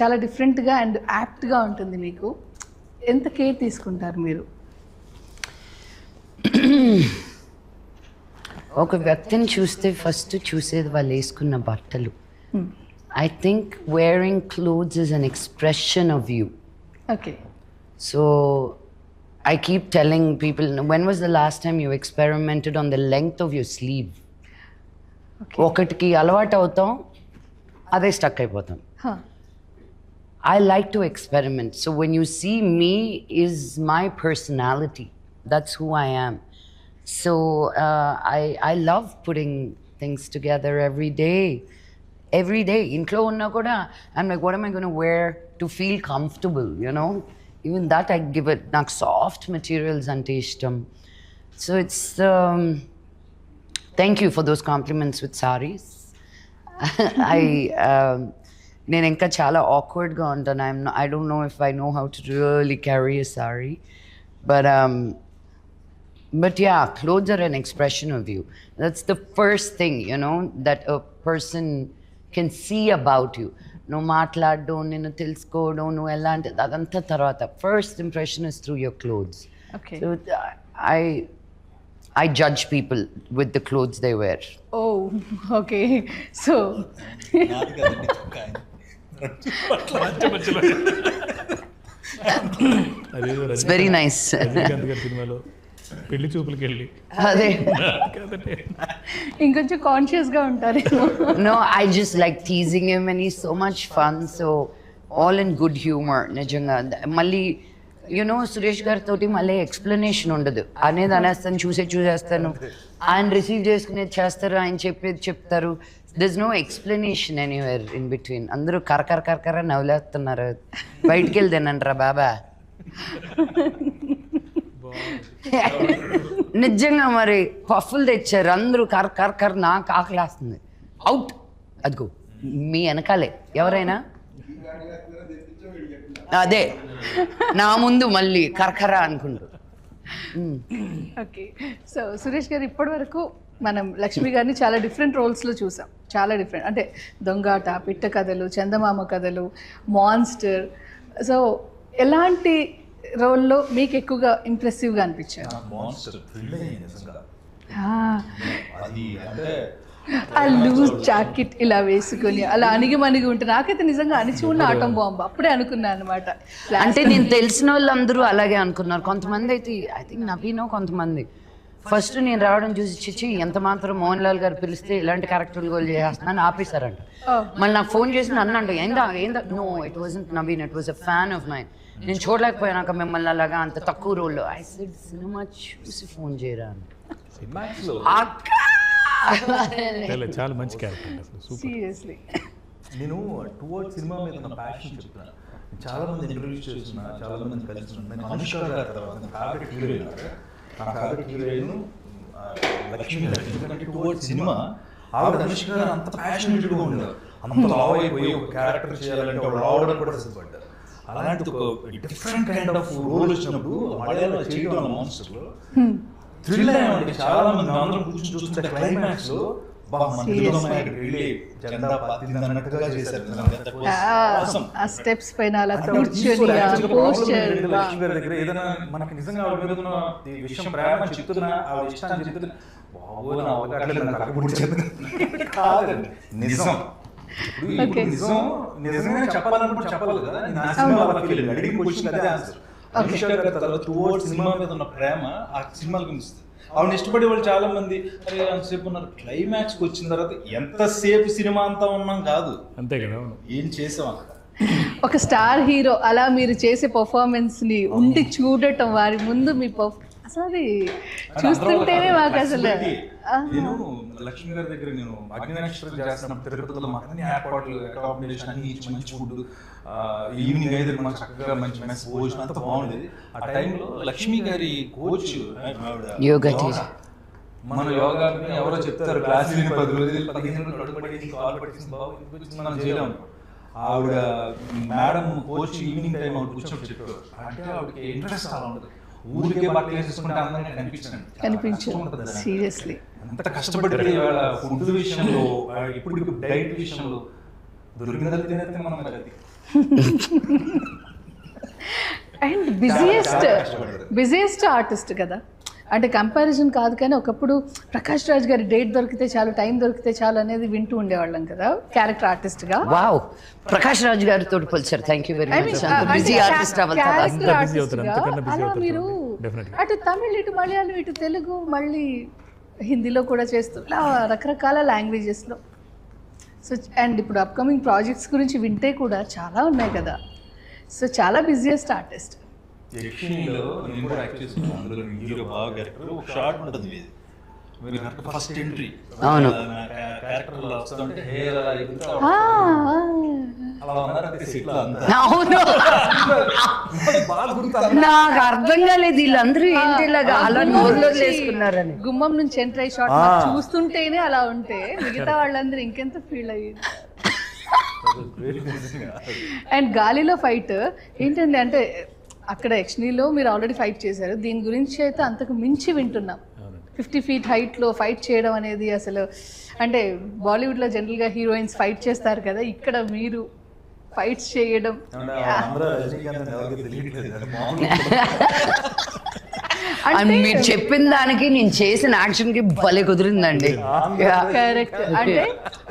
చాలా డిఫరెంట్గా అండ్ యాప్ట్గా ఉంటుంది. మీకు ఎంత కేర్ తీసుకుంటారు మీరు? ఒక వ్యక్తిని చూస్తే ఫస్ట్ చూసేది వాళ్ళు వేసుకున్న బట్టలు. I think wearing clothes is an expression of you. Okay. So I keep telling people, when was the last time you experimented on the length of your sleeve? ఒకటికి అలవాటు అవుతాం, అదే స్టక్ అయిపోతాం. I like to experiment. So when you see me is my personality. That's who I am. So I love putting things together every day. Every day. Intlo unna kuda I'm like, what am I going to wear to feel comfortable, you know? Even that I give it నాకు soft materials అంటే ఇష్టం. So it's thank you for those compliments with saris. నేను ఇంకా చాలా ఆక్వర్డ్గా ఉంటాను. I don't know if I know how to really carry a sorry, but yeah, clothes are an expression of you. That's the first thing, you know, that a person can see about you. No మాట్లాడడం, నిన్ను తెలుసుకోవడం, నువ్వు ఎలాంటి అదంతా తర్వాత. First impression is through your clothes. Okay. So I judge people with the clothes they wear. Oh, okay. So అదేదో It's very nice. Rajinikanth గారి సినిమాలో పెళ్లి చూపులకి వెళ్ళి అదే. కాదంటే ఇంకొంచెం కాన్షియస్గా ఉంటారేమో. No, I just like teasing him and he's so much fun. So all in good humor. నిజంగా మళ్ళీ సురేష్ గారితో మళ్ళీ ఎక్స్ప్లెనేషన్ ఉండదు. అనేది అనేస్తాను, చూసేస్తాను, ఆయన రిసీవ్ చేసుకునేది చేస్తారు, ఆయన చెప్పేది చెప్తారు. This no explanation anywhere in between. అందరూ కరకర నవ్వులేస్తున్నారు. బయటికి వెళ్ళి తినండిరా బాబా. నిజంగా మరి పఫ్ఫులు తెచ్చారు అందరూ. కర నాకు ఆకలేస్తుంది. అవుట్. అదిగో మీ వెనకాలే ఎవరైనా అదే నా ముందు మళ్ళీ కరకర అనుకుంటూ. ఓకే. సో సురేష్ గారు, ఇప్పటి వరకు మనం లక్ష్మి గారిని చాలా డిఫరెంట్ రోల్స్లో చూసాం. చాలా డిఫరెంట్, అంటే దొంగాట, పిట్ట కథలు, చందమామ కథలు, మాన్స్టర్. సో ఎలాంటి రోల్లో మీకు ఎక్కువగా ఇంప్రెసివ్గా అనిపించారు? మాన్స్టర్ థ్రిల్ అయ్యింది నిజంగా. అది అంటే ఆ లూజ్ జాకెట్ ఇలా వేసుకొని అలా అణిగి ఉంటే నాకైతే నిజంగా అణిచి ఉన్న ఆటం బాంబు అప్పుడే అనుకున్నాను అనమాట. అంటే నేను తెలిసిన వాళ్ళందరూ అలాగే అనుకున్నారు. కొంతమంది అయితే ఐ థింక్ నవీనో కొంతమంది ఫస్ట్ నేను రావడం చూసి చిచ్చి ఎంత మాత్రం మోహన్ లాల్ గారు పిలిస్తే ఇలాంటి క్యారెక్టర్లు గోల్ చేస్తున్నాను ఆపేశారంట. మళ్ళీ నాకు ఫోన్ చేసి నన్ను అంట ఏందా no it wasn't Naveen, it was a fan of mine. నేను చూడలేకపోయాక మిమ్మల్ని అలాగా అంత తక్కువ రోల్లో. ఐ సెడ్ సినిమా చూసి ఫోన్ చేయరా అని. చాలా మంచి క్యారెక్టర్ అసలు, సూపర్. సీరియస్లీ నేను టువర్డ్స్ సినిమా మీద నా ప్యాషన్ చెప్తున్నాను. చాలా మంది ఇంటర్వ్యూస్ చేస్తున్నా, చాలా మంది కలిసిన అనుష్క గారి తర్వాత నా ఫేవరెట్ హీరోయిన్ లక్ష్మి గారు. ఎందుకంటే టువర్డ్స్ సినిమా ఆవిడ అనుష్క గారు అంత ప్యాషనెట్గా ఉండేది. అంత లావ్ అయిపోయి ఒక క్యారెక్టర్ చేయాలంటే ఆవిడ రావడం కూడా సిద్ధపడ్డారు. అలాంటి ఒక డిఫరెంట్ కైండ్ ఆఫ్ రోల్ వచ్చినప్పుడు మలయాళంలో చేయడం మాన్స్టర్లో థ్రిల్ అయ్యామండి. చాలా మంది అందరం కూర్చొని చూస్తుంటే క్లైమాక్స్ లో ఆ స్టెప్స్ పైన అలా కూర్చొని లక్ష్మి గారి దగ్గర ఏదైనా మనకి నిజంగా ఆవిడ మీద ఉన్న ఈ విషయం ప్రేమ చెప్తున్నా, ఆవిడ ఇష్టాన్ని చెప్తున్నా, కాదండి నిజం. ఇప్పుడు నిజంగానే చెప్పాలనుకుంటే చెప్పాలి కదా. నేను ఆ సినిమా అడిగి క్వశ్చన్ అదే ఆన్సర్. అనుష్క గారి తర్వాత టువర్డ్స్ సినిమా మీద ఉన్న ప్రేమ ఆ సినిమాలు కనిపిస్తుంది. ఆవిడ ఇష్టపడే వాళ్ళు చాలా మంది అరే అంతసేపు ఉన్నారు, క్లైమాక్స్కి వచ్చిన తర్వాత ఎంతసేపు సినిమా అంతా ఉన్నాం కాదు, అంతే కదా, ఏం చేసాం అక్కడ. ఒక స్టార్ హీరో అలా మీరు చేసే పర్ఫార్మెన్స్ ని ఉండి చూడటం, వారి ముందు మీ అసలు అది చూస్తుంటేనే మాకు అసలు. నేను లక్ష్మి గారి దగ్గర నేను అగ్నినక్షత్రం చేస్తున్నప్పుడు తిరుపతిలో మాకు అన్ని ఏర్పాట్లు, అకామిడేషన్ అన్ని మంచి ఫుడ్, ఈవినింగ్ అయితే మాకు చక్కగా మంచి మెస్ భోజనం అంతా బాగుండేది. ఆ టైంలో లక్ష్మి గారి కోచ్ మన యోగా ఎవరో చెప్తారు క్లాస్ 10 రోజులు 15 రోజులు అడుగుపడి కాల్ పట్టేసింది బాబు మనం చేయలేము. ఆవిడ మేడం కోచ్ ఈవినింగ్ టైం ఆవిడ కూర్చొని చెప్పారు. అంటే ఆవిడకి ఇంట్రెస్ట్ అలా ఉంటుంది. ఊరికే బట్టలు వేసేసుకుంటే అందంగా కనిపించండి. సీరియస్లీ అంత కష్టపడితే ఇవాళ ఫుడ్ విషయంలో, ఇప్పుడు డైట్ విషయంలో దొరికిందని తినేస్తే మనం అది. అండ్ బిజియెస్ట్ ఆర్టిస్ట్ కదా, అంటే కంపారిజన్ కాదు కానీ ఒకప్పుడు ప్రకాష్ రాజ్ గారి డేట్ దొరికితే చాలు, టైం దొరికితే చాలు అనేది వింటూ ఉండేవాళ్ళం కదా క్యారెక్టర్ ఆర్టిస్ట్ గా. వావ్, ప్రకాష్ రాజ్ గారితో పోల్చారు. Thank you very much. Busy artist అలా మీరు అటు తమిళ్, ఇటు మలయాళం, ఇటు తెలుగు, మళ్ళీ హిందీలో కూడా చేస్తూ ఇలా రకరకాల లాంగ్వేజెస్లో. సో అండ్ ఇప్పుడు అప్కమింగ్ ప్రాజెక్ట్స్ గురించి వింటే కూడా చాలా ఉన్నాయి కదా. సో చాలా బిజియెస్ట్ ఆర్టిస్ట్. యక్షిణిలో నేను కూడా యాక్ట్ చేస్తున్నాను. అందులో హీరో బాగా క్యారెక్టర్ ఒక షార్ట్ ఉంటుంది మీది, మీరు ఫస్ట్ ఎంట్రీ అవును క్యారెక్టర్ వస్తుంటే హెయిర్ అలా ఉన్నారంటే సెట్లో అంతా. అవును, బాగా గుర్తు. నాకు అర్థం కాలేదు వీళ్ళందరూ ఏంటి ఇలాగా అలా నోరులో వేసుకున్నారని. గుమ్మం నుంచి ఎంటర్ అయ్యి షాట్ చూస్తుంటేనే అలా ఉంటే మిగతా వాళ్ళందరూ ఇంకెంత ఫీల్ అయ్యింది. అండ్ గాలిలో ఫైట్ ఏంటండి అంటే అక్కడ యక్షిణిలో మీరు ఆల్రెడీ ఫైట్ చేశారు, దీని గురించి అయితే అంతకు మించి వింటున్నాం. 50 feet హైట్లో ఫైట్ చేయడం అనేది అసలు అంటే బాలీవుడ్లో జనరల్గా హీరోయిన్స్ ఫైట్ చేస్తారు కదా, ఇక్కడ మీరు ఫైట్స్ చేయడం అండ్ మీరు చెప్పిన దానికి నేను చేసిన యాక్షన్ కి భలే కుదిరిందండి. కరెక్ట్. అంటే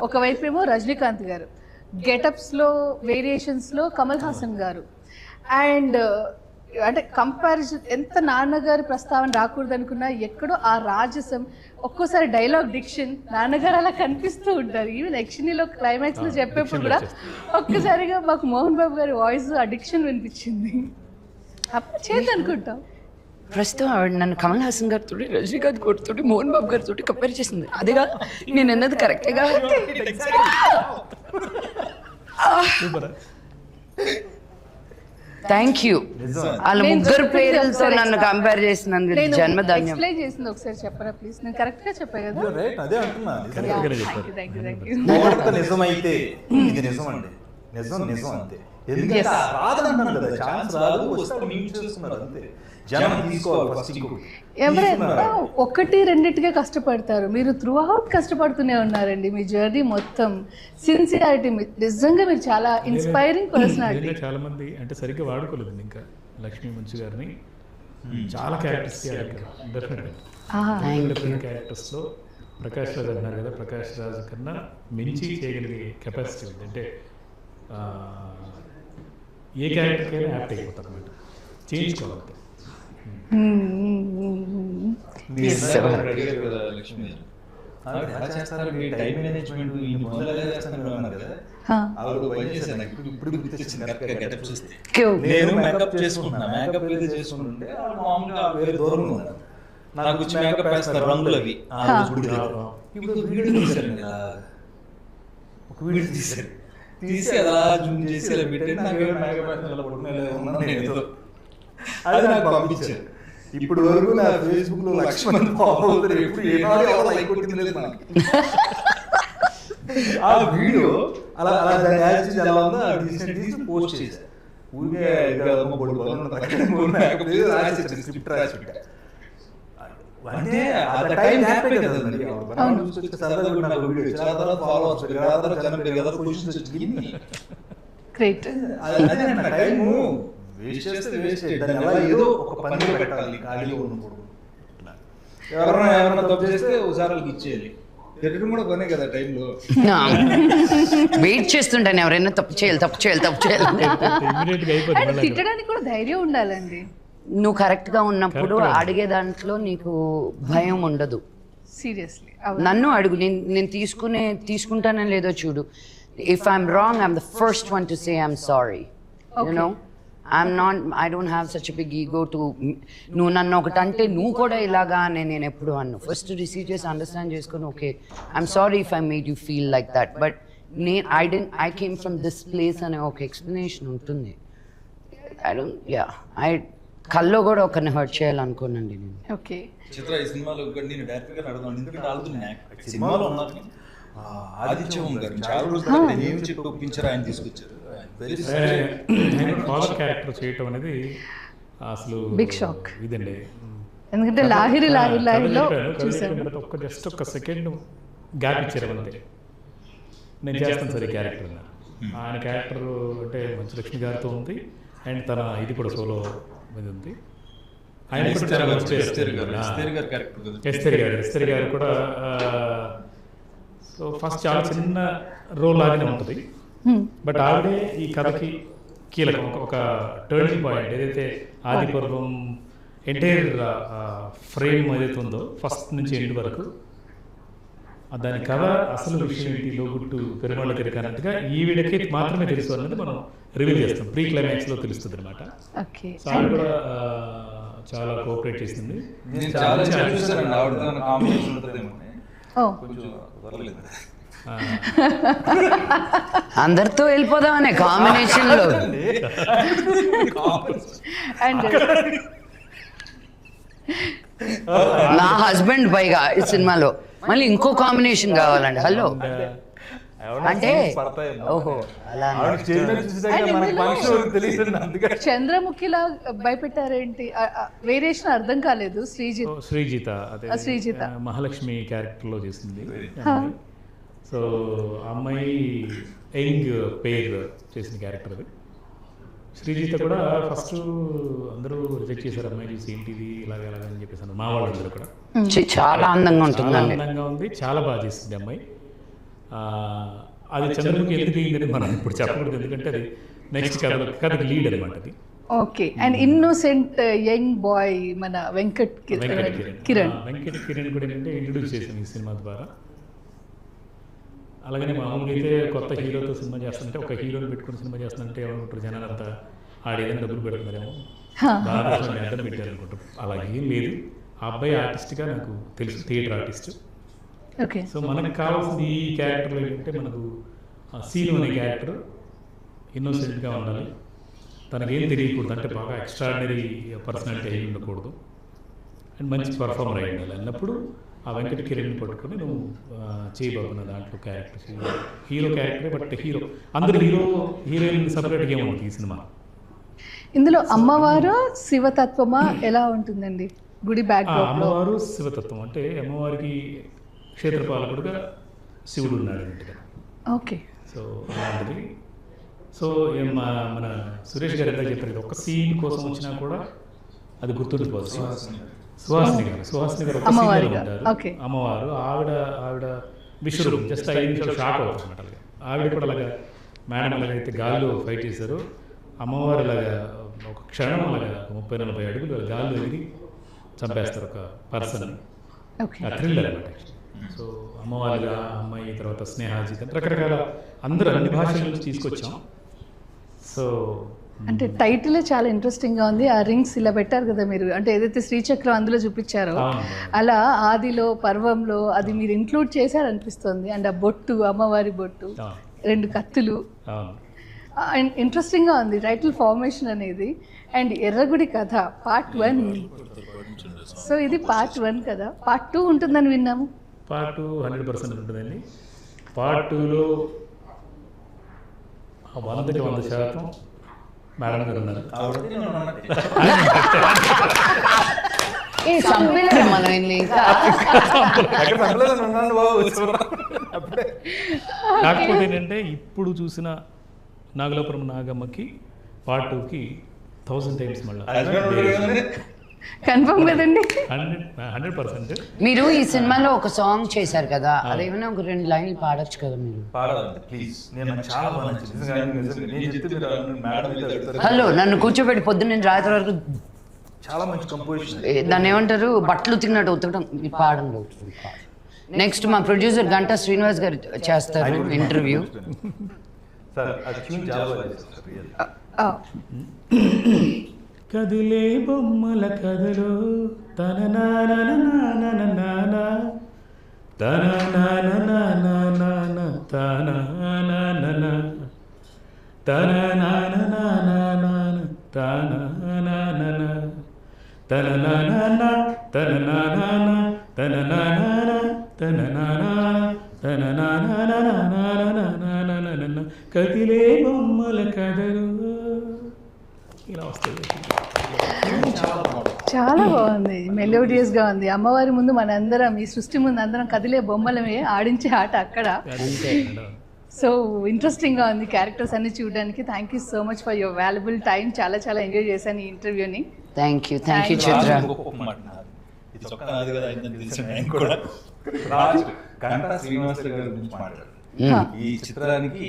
ఒకవైపు ఏమో రజనీకాంత్ గారు, గెటప్స్ లో వేరియేషన్స్ లో కమల్ హాసన్ గారు, అండ్ అంటే కంపారిజన్ ఎంత నాన్నగారి ప్రస్తావన రాకూడదు అనుకున్నా ఎక్కడో ఆ రాజసం, ఒక్కోసారి డైలాగ్ డిక్షన్ నాన్నగారు అలా కనిపిస్తూ ఉంటారు. ఈవెన్ యక్షిణిలో క్లైమాక్స్ లో చెప్పేప్పుడు కూడా ఒక్కసారిగా మాకు మోహన్ బాబు గారి వాయిస్ ఆ డిక్షన్ వినిపించింది. అప్పుడు చేద్దనుకుంటాం. ప్రస్తుతం ఆవిడ నన్ను కమల్ హాసన్ గారితో, రజనీకాంత్ గారితో, మోహన్ బాబు గారితో కంపేర్ చేసింది. అదేగా నేను అన్నది కరెక్టేగా. Thank you. వాళ్ళ ముగ్గురు పేర్లతో నన్ను కంపేర్ చేసినందుకు జన్మధన్యం. ఎక్స్ప్లెయిన్ చేసింది ఒకసారి చెప్పరా ప్లీజ్? నేను కరెక్ట్ గా చెప్పా కదా? అదే అంటున్నా. Thank you. నిజమైతే ఇది నిజం అండి, నిజం నిజం అంతే. ఎందుకంటే రాదంటున్నాను కదా, ఛాన్స్ రాదు, వస్తే మీరు చేస్తున్నారు అంతే. జనం తీసుకోవాలి ఫస్ట్. ఎవరైనా ఒకటి రెండింటిగా కష్టపడతారు, మీరు త్రూ అవుట్ కష్టపడుతూనే ఉన్నారండి. మీ జర్నీ మొత్తం సిన్సియారిటీ, నిజంగా మీరు చాలా ఇన్స్పైరింగ్ పర్సనాలిటీ. చాలా మంది అంటే సరిగ్గా వాడుకోలేదు ఇంకా లక్ష్మీ మంచు గారిని. చాలా క్యారెక్టర్స్ డిఫరెంట్ క్యారెక్టర్స్లో ప్రకాష్ రాజ్ అన్నారు కదా, ప్రకాష్ రాజ్ కన్నా మించి చేయగలిగే కెపాసిటీ ఉంది. అంటే ఏ క్యారెక్టర్కైనా యాప్ట్ అయిపోతారు అన్నమాట, చేయించుకోవాలి. నేను మేకప్ చేసుకుంటున్నా, మేకప్ ఏదో చేసుకుంటుంటే మామూలుగా వేరే దూరంగా ఉన్నారు, నాకు వచ్చి మేకప్ వేస్తారు రంగులు అవి. ఇప్పుడు వీడియో తీశారు, ఒక వీడియో తీశారు, తీసి అలా జూమ్ చేసి అలా పెట్టి నాకు మేకప్ వేస్తున్నా, అది నాకు పంపించారు. ఇప్పుడు వరకు నా ఫేస్బుక్ లో లక్ష్మణ్ ఎప్పుడు లైక్ కొట్టింది లేదు నాకు. ఆ వీడియో అలా అలా ఎలా ఉందో తీసి పోస్ట్ చేశారు. ఊరికే స్క్రిప్ట్ రాసి పెట్టా. అంటే అట్ టైం హ్యాపీ కదండి, సరదాగా నాకు వీడియో చాలా తర్వాత ఫాలోవర్స్ గ్రేట్. అదే నా టైము వేస్ట్ చేస్తే వేస్ట్, దాన్ని ఎలా ఏదో ఒక పనిలో పెట్టాలి ఖాళీగా ఉన్నప్పుడు. ఎవరన్నా తప్పు చేస్తే ఒకసారి ఇచ్చేయాలి, తిట్టడం కూడా పనే కదా టైంలో. వెయిట్ చేస్తుంటాను ఎవరైనా తప్పు చేయాలి తప్పు చేయాలి తప్పు చేయాలి. తిట్టడానికి కూడా ధైర్యం ఉండాలండి. నువ్వు కరెక్ట్గా ఉన్నప్పుడు అడిగే దాంట్లో నీకు భయం ఉండదు. సీరియస్లీ నన్ను అడుగు, నేను తీసుకుంటానని లేదో చూడు. If I'm wrong I'm the first one to say I'm sorry. You know I don't have such a big ego to నువ్వు నన్ను ఒకటి అంటే నువ్వు కూడా ఇలాగా అని నేను ఎప్పుడు అన్ను. ఫస్ట్ రిసీవ్ చేసి అండర్స్టాండ్ చేసుకుని okay I'm sorry if I made you feel like that, but I came from this place అనే ఒక ఎక్స్ప్లెనేషన్ ఉంటుంది. కల్లో కూడా ఒకరిని హర్ట్ చేయాలనుకోనండి నేను. ఓకే చిత్ర ఈ సినిమాలో నేను డైరెక్ట్గా అడుగుతాను, ఎందుకంటే అడుగుతున్నా సినిమాలో ఉన్నారు ఆదిత్యం గారు చాలా రోజులు నేను చెప్పి ఒప్పించారు, ఆయన తీసుకొచ్చారు. ఫాదర్ క్యారెక్టర్ చేయటం అనేది అసలు బిగ్ షాక్ ఇదండి. ఎందుకంటే లాహిరిలో జస్ట్ ఒక సెకండ్ గ్యాప్ ఇచ్చారు అంతే. నేను చేస్తాను సరే క్యారెక్టర్. ఆయన క్యారెక్టర్ అంటే మంచు లక్ష్మి గారితో ఉంది, అండ్ తన ఇది కూడా సోలో మీద ఉంది. ఆయన ఎస్తేరి గారు కూడా సో ఫస్ట్ చాలా చిన్న రోల్ లాగానే ఉంటుంది, బట్ ఆవిడే ఈ కథకి కీలకం, ఒక టర్నింగ్ పాయింట్. ఏదైతే ఆది పర్వం ఎంటైర్ ఫ్రేమ్ ఏదైతే ఉందో ఫస్ట్ నుంచి ఎండ్ వరకు దాని కథ అసలు విషయం ఏంటి, లోగుట్టు పెరుమాళ్ళ తిరిగి అన్నట్టుగా ఈవిడకి మాత్రమే తెలుసు అన్నది మనం రివీల్ చేస్తాం. ప్రీ క్లైమాక్స్ లో తెలుస్తుంది అనమాట. సో ఆవిడ కూడా చాలా కోఆపరేట్ చేసింది. అందరితో వెళ్ళిపోదామనే కాంబినేషన్లో. అండ్ నా హస్బెండ్ పైగా ఈ సినిమాలో మళ్ళీ ఇంకో కాంబినేషన్ కావాలండి. హలో అంటే ఓహో అలా చంద్రముఖిలా భయపెట్టారేంటి? వేరియేషన్ అర్థం కాలేదు. శ్రీజిత అదే శ్రీజిత మహాలక్ష్మి క్యారెక్టర్లో చేసింది. సో అమ్మాయి యంగ్ పేర్ చేసిన క్యారెక్టర్ అది. శ్రీజిత కూడా ఫస్ట్ అందరూ రిజెక్ట్ చేశారు, అమ్మాయి చూసి ఏంటిది ఇలాగ అని చెప్పేసి అన్నారు మా వాళ్ళందరూ కూడా. చాలా అందంగా ఉంటుంది, చాలా అందంగా ఉంది, చాలా బాగా చేసింది అమ్మాయి. అది చంద్రముఖి ఎందుకు అయిందని మనం ఇప్పుడు చెప్పకూడదు, ఎందుకంటే అది నెక్స్ట్ కథకి లీడ్ అనమాట అది. Okay. And innocent young boy మన వెంకట్ కిరణ్ వెంకట్ కిరణ్ కూడా ఏంటంటే ఇంట్రొడ్యూస్ చేశాను ఈ సినిమా ద్వారా. అలాగనే మామూలుగా అయితే కొత్త హీరోతో సినిమా చేస్తుంటే ఒక హీరోని పెట్టుకుని సినిమా చేస్తుంటే ఏమనుకుంటారు జనాలు అంతా ఆడేదని డబ్బులు పెడుతున్నారేమో, బాగా అడ్డం పెట్టారు అనుకుంటారు. అలాగేం లేదు. ఆ అబ్బాయి ఆర్టిస్ట్గా నాకు తెలుసు, థియేటర్ ఆర్టిస్ట్. ఓకే. సో మనకు కావాల్సింది ఈ క్యారెక్టర్లో ఏంటంటే మనకు సీను అనే క్యారెక్టర్ ఇన్నోసెంట్గా ఉండాలి, తనకేం తెలియకూడదు, అంటే బాగా ఎక్స్ట్రాడినరీ పర్సనాలిటీ అయి ఉండకూడదు, అండ్ మంచి పర్ఫార్మర్ అయి ఉండాలి అన్నప్పుడు ఆ వెంకట కిరణ్ పట్టుకొని నువ్వు చేయబోతున్న దాంట్లో క్యారెక్టర్ హీరో క్యారెక్టరే. బట్ హీరో అందరు హీరోయిన్ సపరేట్గా ఏముంటుంది ఈ సినిమా. ఇందులో అమ్మవారు శివతత్వమా ఎలా ఉంటుందండి? గుడి బ్యాక్డ్రాప్ లో అమ్మవారు శివతత్వం అంటే అమ్మవారికి క్షేత్రపాలకుడుగా శివుడు ఉన్నాడు అన్నట్టుగా. ఓకే. సో అలాంటిది. సో మన సురేష్ గారు ఎంత చెప్పారు, ఒక సీన్ కోసం వచ్చినా కూడా అది గుర్తుండిపోతుంది. సుహాసిని గారు ఒక సీన్లో ఉంటారు, అమ్మవారు ఆవిడ విశ్వరూపం జస్ట్ 5 నిమిషాలు షాక్ అవుతుంది అనమాట. ఆవిడ కూడా అలాగా మేడం అలాగైతే గాల్లో ఫైట్ చేశారు, అమ్మవారు అలాగా ఒక క్షణం అలాగా 30-40 అడుగులు గాల్లో ఎగిరి చంపేస్తారు ఒక పర్సన్. థ్రిల్లర్ అనమాట. సో అమ్మవారిగా అమ్మాయి తర్వాత స్నేహాజిత్ రకరకాల అందరూ అన్ని భాషల నుంచి తీసుకొచ్చాం. సో అంటే టైటిలే చాలా ఇంట్రెస్టింగ్గా ఉంది. ఆ రింగ్స్ ఇలా పెట్టారు కదా మీరు, అంటే ఏదైతే శ్రీచక్రం అందులో చూపించారో అలా ఆదిలో పర్వంలో అది మీరు ఇంక్లూడ్ చేశారనిపిస్తుంది. అండ్ ఆ బొట్టు, అమ్మవారి బొట్టు, 2 కత్తులు, ఇంట్రెస్టింగ్గా ఉంది టైటిల్ ఫార్మేషన్ అనేది. అండ్ ఎర్రగుడి కథ పార్ట్ 1. సో ఇది పార్ట్ 1 కదా, పార్ట్ 2 ఉంటుందని విన్నాము. పార్ట్ 2 100% ఉంటుందండి. పార్ట్ 2లో 100% మేడం గారు ఉన్నారు. కాకపోతే ఏంటంటే ఇప్పుడు చూసిన నాగలాపురం నాగమ్మకి పార్ట్ 2కి 1000 టైమ్స్ మళ్ళీ కన్ఫర్మ్ కదండి. 100%. మీరు ఈ సినిమాలో ఒక సాంగ్ చేశారు కదా, అదేమైనా ఒక 2 లైన్లు పాడొచ్చు కదా మీరు. హలో నన్ను కూర్చోబెట్టి పొద్దున్న నేను రాత్రి వరకు చాలా మంచి కంపోజిషన్. దాన్ని ఏమంటారు, బట్టలు ఉతికినట్టు ఉతకడం. మీరు పాడండి. నెక్స్ట్ మా ప్రొడ్యూసర్ గంటా శ్రీనివాస్ గారు చేస్తారు ఇంటర్వ్యూ. కదిలే బొమ్మల కథలో తన కదిలే బొమ్మల కథలో ఇలా వస్తుంది. చాలా బాగుంది, మెలోడియస్గా ఉంది. అమ్మవారి ముందు మనందరం, ఈ సృష్టి ముందు అందరం కదిలే బొమ్మలమే, ఆడించే ఆట అక్కడ. సో ఇంట్రెస్టింగ్గా ఉంది క్యారెక్టర్స్ అన్ని చూడడానికి. Thank you so much for your valuable time. చాలా చాలా ఎంజాయ్ చేశాను ఈ ఇంటర్వ్యూని. థ్యాంక్ యూ చిత్ర. గంటా శ్రీనివాస్ గారి గురించి మాట్లాడారు. ఈ చిత్రానికి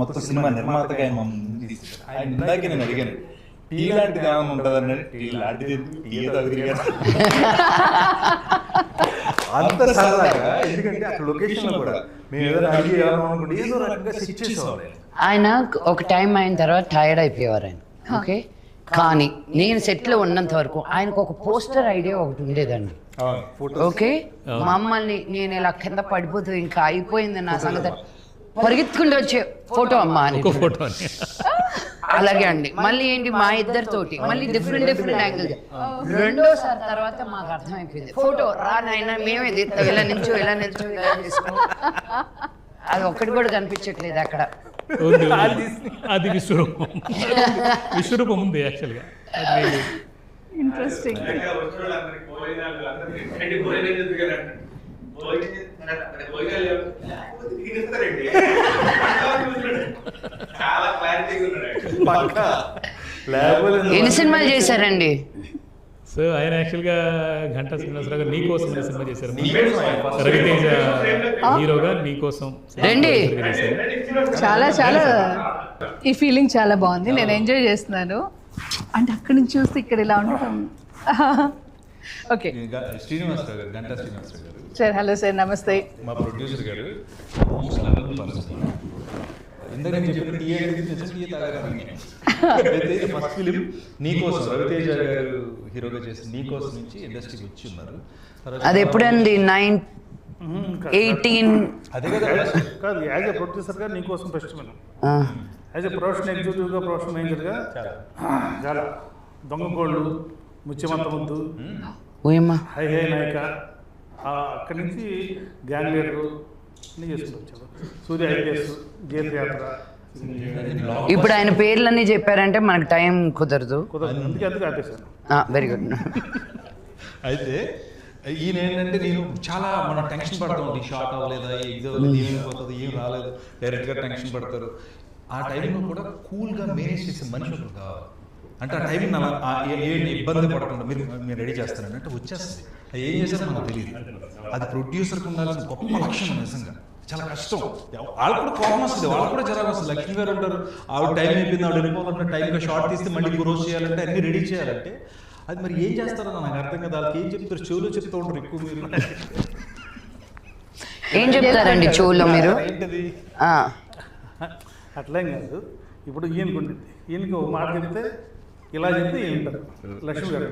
మొత్తం సినిమా నిర్మాతగా ఆయన ఇందాక నేను అడిగాను, టీ లాంటిది ఏమైనా ఉంటుందని. టీ లాంటిది అంత సరదాగా, ఎందుకంటే అక్కడ లొకేషన్ లో కూడా మేము ఏదైనా అడిగి అనుకుంటే ఏదో రకంగా సెట్ చేసేవాళ్ళు. ఆయన ఒక టైం అయిన తర్వాత టైర్డ్ అయిపోయేవారు ఆయన. ఓకే, కానీ నేను సెట్లో ఉన్నంత వరకు ఆయనకు ఒక పోస్టర్ ఐడియా ఒకటి ఉండేదండి. ఓకే, మమ్మల్ని నేను ఇలా కింద పడిపోతూ ఇంకా అయిపోయింది నా సంగతి, పరిగెత్తుకుంటూ వచ్చే ఫోటో అమ్మా అని. ఒక ఫోటో అని. అలాగే అండి. మళ్ళీ ఏంటి మా ఇద్దరితోటి మళ్ళీ డిఫరెంట్ యాంగిల్. రెండోసారి తర్వాత మాకు అర్థమైపోయింది, ఫోటో రా నాయన మేమే తీస్తాం, ఇలా నిల్చో ఇలా తీసుకో. అది ఒక్కటి కూడా కనిపించట్లేదు అక్కడ. అది విశ్వరూపం. విశ్వరూపం ఉంది యాక్చువల్గా. ఇంట్రెస్టింగ్. ఎన్ని సినిమాలు చేశారండి? సో ఆయన యాక్చువల్గా ఘంటా శ్రీనివాసరావు గారు నీకోసం అనే సినిమా చేశారు. రవితేజ హీరోగా నీకోసం రండి. చాలా చాలా ఈ ఫీలింగ్ చాలా బాగుంది, నేను ఎంజాయ్ చేస్తున్నాను. అంటే అక్కడి నుంచి చూస్తే ఇక్కడ ఇలా ఉండటం. ఓకే, శ్రీనివాసరావు గారు, గంటా శ్రీనివాసరావు గారు సార్. హలో సార్, నమస్తే. మా ప్రొడ్యూసర్ గారు ఇందాక నేను చెప్పిన టీ తాగారు. ఫస్ట్ ఫిలిం నీకోసం రవితేజ గారు హీరోగా చేసి నీకోసం నుంచి ఇండస్ట్రీకి వచ్చి ఉన్నారు. అది ఎప్పుడండి? 18 అదే కదా. కాదు, యాజ్ ఎ ప్రొడ్యూసర్గా నీకోసం ఫెస్టివల్, యాజ్ ఎ ప్రొఫెషనల్ ఎగ్జిక్యూటివ్గా, ప్రొఫెషనల్ మేనేజర్గా చాలా దొంగకోళ్ళు, ముత్యమంత ముద్దు, హై హై నాయక, అక్కడి నుంచి గ్యాంగ్ లీడరు అన్నీ చేసుకుంటూ వచ్చారు. సూర్య ఐపీఎస్, జీతయాత్ర. ఇప్పుడు ఆయన పేర్లన్నీ చెప్పారంటే మనకు టైం కుదరదు. అందుకే ఆపేశాను. Very good. అయితే ఈయన ఏంటంటే, నేను చాలా మనం టెన్షన్ పడతాం, ఈ షార్ట్ అవ్వలేదా, ఎగ్జామ్ ఏమైపోతుంది, ఏం రాలేదు, డైరెక్ట్గా టెన్షన్ పడతారు. ఆ టైంలో కూడా కూల్గా మేనేజ్ చేసే మనిషి ఒకరు కావాలి. అంటే ఆ టైం ఇబ్బంది పడకుండా మీరు రెడీ చేస్తారండి అంటే వచ్చేస్తుంది. అది ఏం చేస్తారో మనకు తెలియదు. అది ప్రొడ్యూసర్కి ఉండాల్సిన గొప్ప లక్షణం. నిజంగా చాలా కష్టం. వాళ్ళు కూడా కోపం వస్తుంది, వాళ్ళు కూడా జరగ వస్తుంది. లక్ష్మి గారు ఉంటారు, ఆవిడ టైం అయిపోయింది, ఆవిడ వెళ్ళిపోవాలంటే టైంగా షార్ట్ తీస్తే మళ్ళీ రోజు చేయాలంటే అన్ని రెడీ చేయాలంటే అది మరి ఏం చేస్తారో నాకు అర్థం కదా. వాళ్ళకి ఏం చెప్తారు, చెవులో చెప్తూ ఉంటారు ఎక్కువ. మీరు ఏం చెప్తారండి చెవులో మీరు? ఏంటది? అట్లేం కాదు. ఇప్పుడు ఈయనకు ఉంటుంది, ఈయనకి ఒక మాట చెప్తే ఇలా చెప్తే వింటారు. లక్ష్మి గారు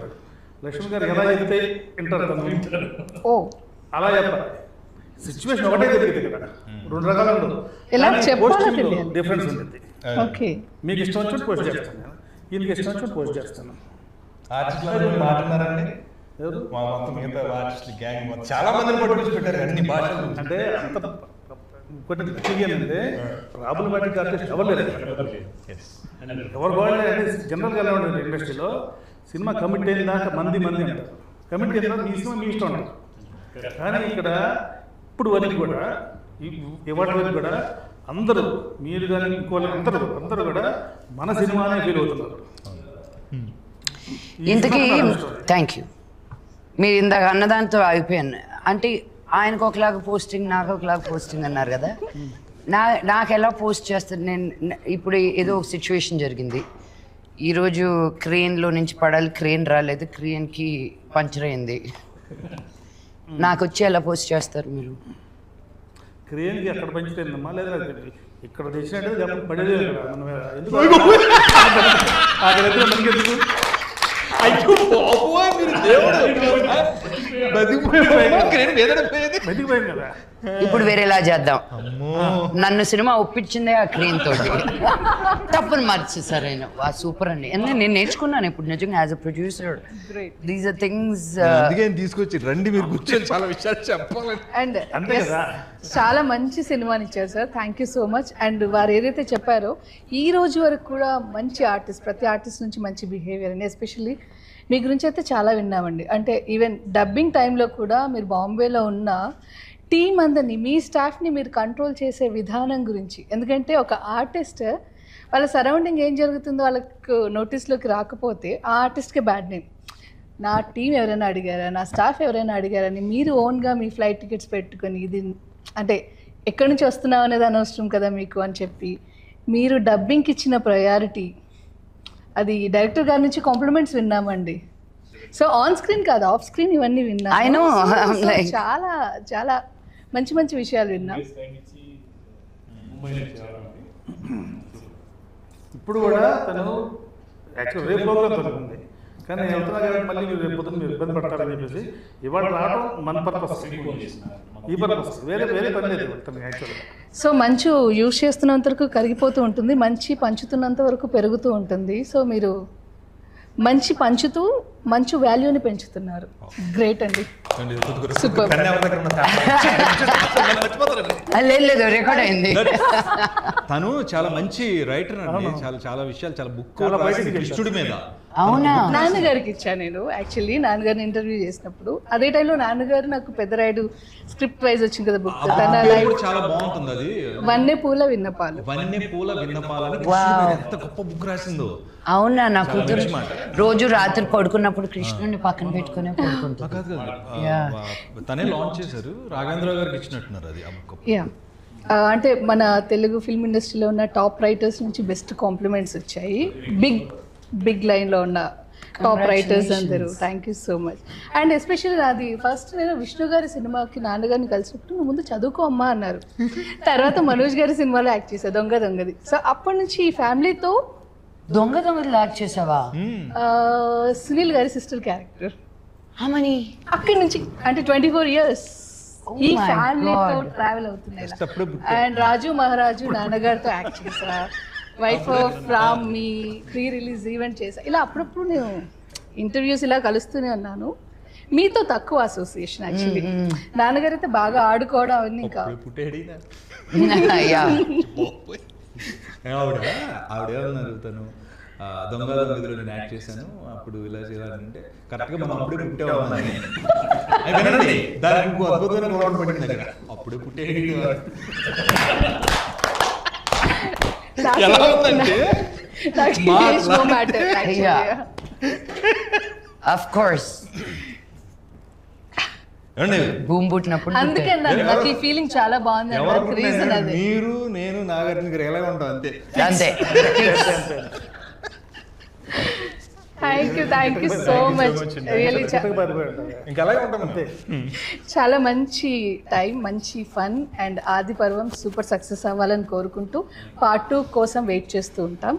లక్ష్మి గారు ఎలా చెప్తే వింటారు. ఓ, అలా చెప్పాలి. సిచ్యువేషన్ ఒకటే జరిగింది ఇక్కడ, రెండు రకాలు ఉండదు. ఎలా చెప్పాలో తెలియాలి. డిఫరెన్స్ ఉంటుంది. ఓకే, మీకు ఇష్టం వచ్చినట్టు పోస్ట్ చేస్తాను, ఈయనకి ఇష్టం వచ్చినట్టు పోస్ట్ చేస్తాను. ఆర్టిస్టులు మాట్లాడారండి ఎవరు? మొత్తం మిగతా ఆర్టిస్టులు గ్యాంగ్ మొత్తం చాలా మందిని పట్టుకొచ్చి పెట్టారు అన్ని భాషలు. అంటే అంత కొన్ని అంటే ప్రాబ్లమాటిక్ ఆర్టిస్ట్ ఎవరు లేదు. ఎవరు బాగుండే అంటే జనరల్గా ఎలా ఉంటుంది ఇండస్ట్రీలో, సినిమా కమిట్ అయిన దాకా మంది అంటారు. కమిట్ అయిన తర్వాత మీ సినిమా మీ ఇష్టం అంటారు. కానీ ఇక్కడ ఇప్పుడు వరకు కూడా ఇవాటి వరకు కూడా అందరూ, మీరు కానీ ఇంకోళ్ళు అందరూ కూడా మన సినిమానే ఫీల్ అవుతున్నారు. ఇంతకీ థ్యాంక్ యూ. మీరు ఇందాక అన్నదాంతో అయిపోయాను. అంటే ఆయనకు ఒకలాగా పోస్టింగ్, నాకు ఒకలాగా పోస్టింగ్ అన్నారు కదా. నాకు ఎలా పోస్ట్ చేస్తారు? నేను ఇప్పుడు ఏదో ఒక సిచ్యువేషన్ జరిగింది, ఈరోజు క్రెయిన్లో నుంచి పడాలి, క్రెయిన్ రాలేదు, క్రెయిన్కి పంచర్ అయింది, నాకు వచ్చి ఎలా పోస్ట్ చేస్తారు మీరు? క్రెయిన్కి ఎక్కడ పంచుతుందమ్మా, లేదా ఇక్కడ తెచ్చినట్టు పడేది మనం ఎందుకు ఇప్పుడు వేరేలా చేద్దాం. నన్ను సినిమా ఒప్పించిందే ఆ క్రెయిన్ తోటి. తప్పని మార్చేసారు ఆయన. సూపర్ అండి. నేను నేర్చుకున్నాను ఇప్పుడు నిజంగా as a producer. These are things తీసుకొచ్చి రండి మీరు కూర్చొని చాలా విషయాలు చెప్పాలి. అండ్ చాలా మంచి సినిమాని ఇచ్చారు sir, thank you so much. And వారు ఏదైతే చెప్పారో ఈ రోజు వరకు కూడా మంచి ఆర్టిస్ట్, ప్రతి ఆర్టిస్ట్ నుంచి మంచి బిహేవియర్ అని, ఎస్పెషల్లీ మీ గురించి అయితే చాలా విన్నామండి. అంటే ఈవెన్ డబ్బింగ్ టైంలో కూడా మీరు బాంబేలో ఉన్న టీం అందరినీ, మీ స్టాఫ్ని మీరు కంట్రోల్ చేసే విధానం గురించి. ఎందుకంటే ఒక ఆర్టిస్ట్ వాళ్ళ సరౌండింగ్ ఏం జరుగుతుందో వాళ్ళకు నోటీస్లోకి రాకపోతే ఆ ఆర్టిస్ట్కే బ్యాడ్ నేమ్. నా టీం ఎవరైనా అడిగారా, నా స్టాఫ్ ఎవరైనా అడిగారని మీరు ఓన్గా మీ ఫ్లైట్ టికెట్స్ పెట్టుకొని, ఇది అంటే ఎక్కడి నుంచి వస్తున్నావు అనేది అనవసరం కదా మీకు అని చెప్పి మీరు డబ్బింగ్కి ఇచ్చిన ప్రయారిటీ, అది డైరెక్టర్ గారి నుంచి కాంప్లిమెంట్స్ విన్నామండి. సో ఆన్ స్క్రీన్ కాదు, ఆఫ్ స్క్రీన్ ఇవన్నీ విన్నాము. చాలా చాలా మంచి మంచి విషయాలు విన్నాం. ఇప్పుడు కూడా తను యాక్చువల్ రేపు ప్రోగ్రామ్ ఉంది, కానీ నేను వెళ్తున్నా కాబట్టి మళ్ళీ మీరు రేపు పొద్దున్న మీరు ఇబ్బంది పడతారని చెప్పేసి ఇవాళ రావడం మన పర్పస్, ఈ పర్పస్, వేరే వేరే పని లేదు యాక్చువల్గా. సో మంచు యూజ్ చేస్తున్నంత వరకు కరిగిపోతూ ఉంటుంది, మంచి పంచుతున్నంత వరకు పెరుగుతూ ఉంటుంది. సో మీరు మంచి పంచుతూ మంచు వాల్యూని పెంచుతున్నారు. గ్రేట్ అండి, సూపర్. లేదు రికార్డ్ అయింది. తను చాలా మంచి రైటర్ అండి, చాలా చాలా విషయాలు, చాలా బుక్ కృష్ణుడి మీద. అవునా? నాన్నగారికి ఇచ్చాను నేను యాక్చువల్లీ, నాన్నగారిని ఇంటర్వ్యూ చేసినప్పుడు. అదే టైంలో నాన్నగారు నాకు పెద్దరాయుడు స్క్రిప్ట్ వైజ్ వచ్చింది కదా బుక్, తన చాలా బాగుంటుంది అది, వన్నె పూల విన్నపాలు. వన్నె పూల విన్నపాలని ఎంత గొప్ప బుక్ రాసిందో. అవునా? నా కూతురు రోజు రాత్రి పడుకున్నప్పుడు కృష్ణుడిని పక్కన పెట్టుకునే పడుకుంటుంది. తనే లాంచ్ చేశారు, రాఘవేంద్ర గారికి ఇచ్చినట్టున్నారు అది. యా, అంటే మన తెలుగు ఫిల్మ్ ఇండస్ట్రీలో ఉన్న టాప్ రైటర్స్ నుంచి బెస్ట్ కాంప్లిమెంట్స్ వచ్చాయి. బిగ్ లైన్లో ఉన్న టాప్ రైటర్స్ అందరూ. Thank you so much. And especially అది ఫస్ట్ నేను విష్ణు గారి సినిమాకి నాన్నగారిని కలిసినప్పుడు నువ్వు ముందు చదువుకో అమ్మా అన్నారు. తర్వాత మనోజ్ గారి సినిమాలో యాక్ట్ చేశాను, దొంగది. సో అప్పటి నుంచి ఈ ఫ్యామిలీతో దొంగది యాక్ట్ చేసావా? సునీల్ గారి సిస్టర్ క్యారెక్టర్. మనీ అక్కడి నుంచి అంటే 24 years ఈ ఫ్యామిలీతో ట్రావెల్ అవుతున్నాయి. అండ్ రాజు మహారాజు నాన్నగారితో యాక్ట్ చేసా, wife of Ram me pre release event చేసా. ఇలా అప్పుడప్పుడు నేను ఇంటర్వ్యూస్ ఇలా కలుస్తూనే ఉన్నాను. మీతో తక్కువ అసోసియేషన్ యాక్చువల్లీ. నాన్నగారు అయితే బాగా ఆడుకోవడం అవన్నీ ఇంకా ఆవిడేమన్నారు, తను దొంగలో నేను యాక్ట్ చేశాను అప్పుడు ఇలా చేయాలంటే కరెక్ట్గా మనం అప్పుడే పుట్టేవాళ్ళని. దానికి ఇంకో అద్భుతమైన గొడవ పడింది దగ్గర, అప్పుడే పుట్టేది ఎలా ఉందంటే ఆఫ్ కోర్స్ భూమి పుట్టినప్పుడు అందుకే నాకు ఈ ఫీలింగ్ చాలా బాగుంది. రీజన్ అదే, మీరు నేను నాగార్జున గారు ఎలా ఉంటాం అంతే. Thank you so much. Really ఇంకా అలాగే ఉంటాం అంతే. చాలా మంచి టైం, మంచి ఫన్. అండ్ ఆది పర్వం సూపర్ సక్సెస్ అవ్వాలని కోరుకుంటూ పార్ట్ 2 కోసం వెయిట్ చేస్తూ ఉంటాం.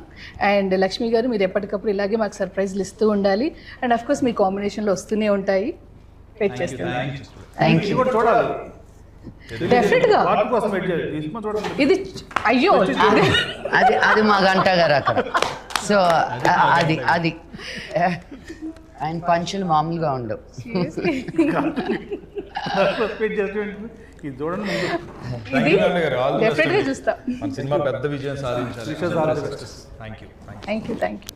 అండ్ లక్ష్మి గారు మీరు ఎప్పటికప్పుడు ఇలాగే మాకు సర్ప్రైజ్లు ఇస్తూ ఉండాలి. అండ్ అఫ్ కోర్స్ మీ కాంబినేషన్లో వస్తూనే ఉంటాయి, వెయిట్ చేస్తాం. డెఫినెట్గా ఇది అయ్యో అది మా గంట గారు అక్కడ. సో అది ఆయన పంచులు మామూలుగా ఉండవు. డెఫినెట్గా చూస్తా. మన సినిమా పెద్ద విజయం సాధించాలి. Thank you.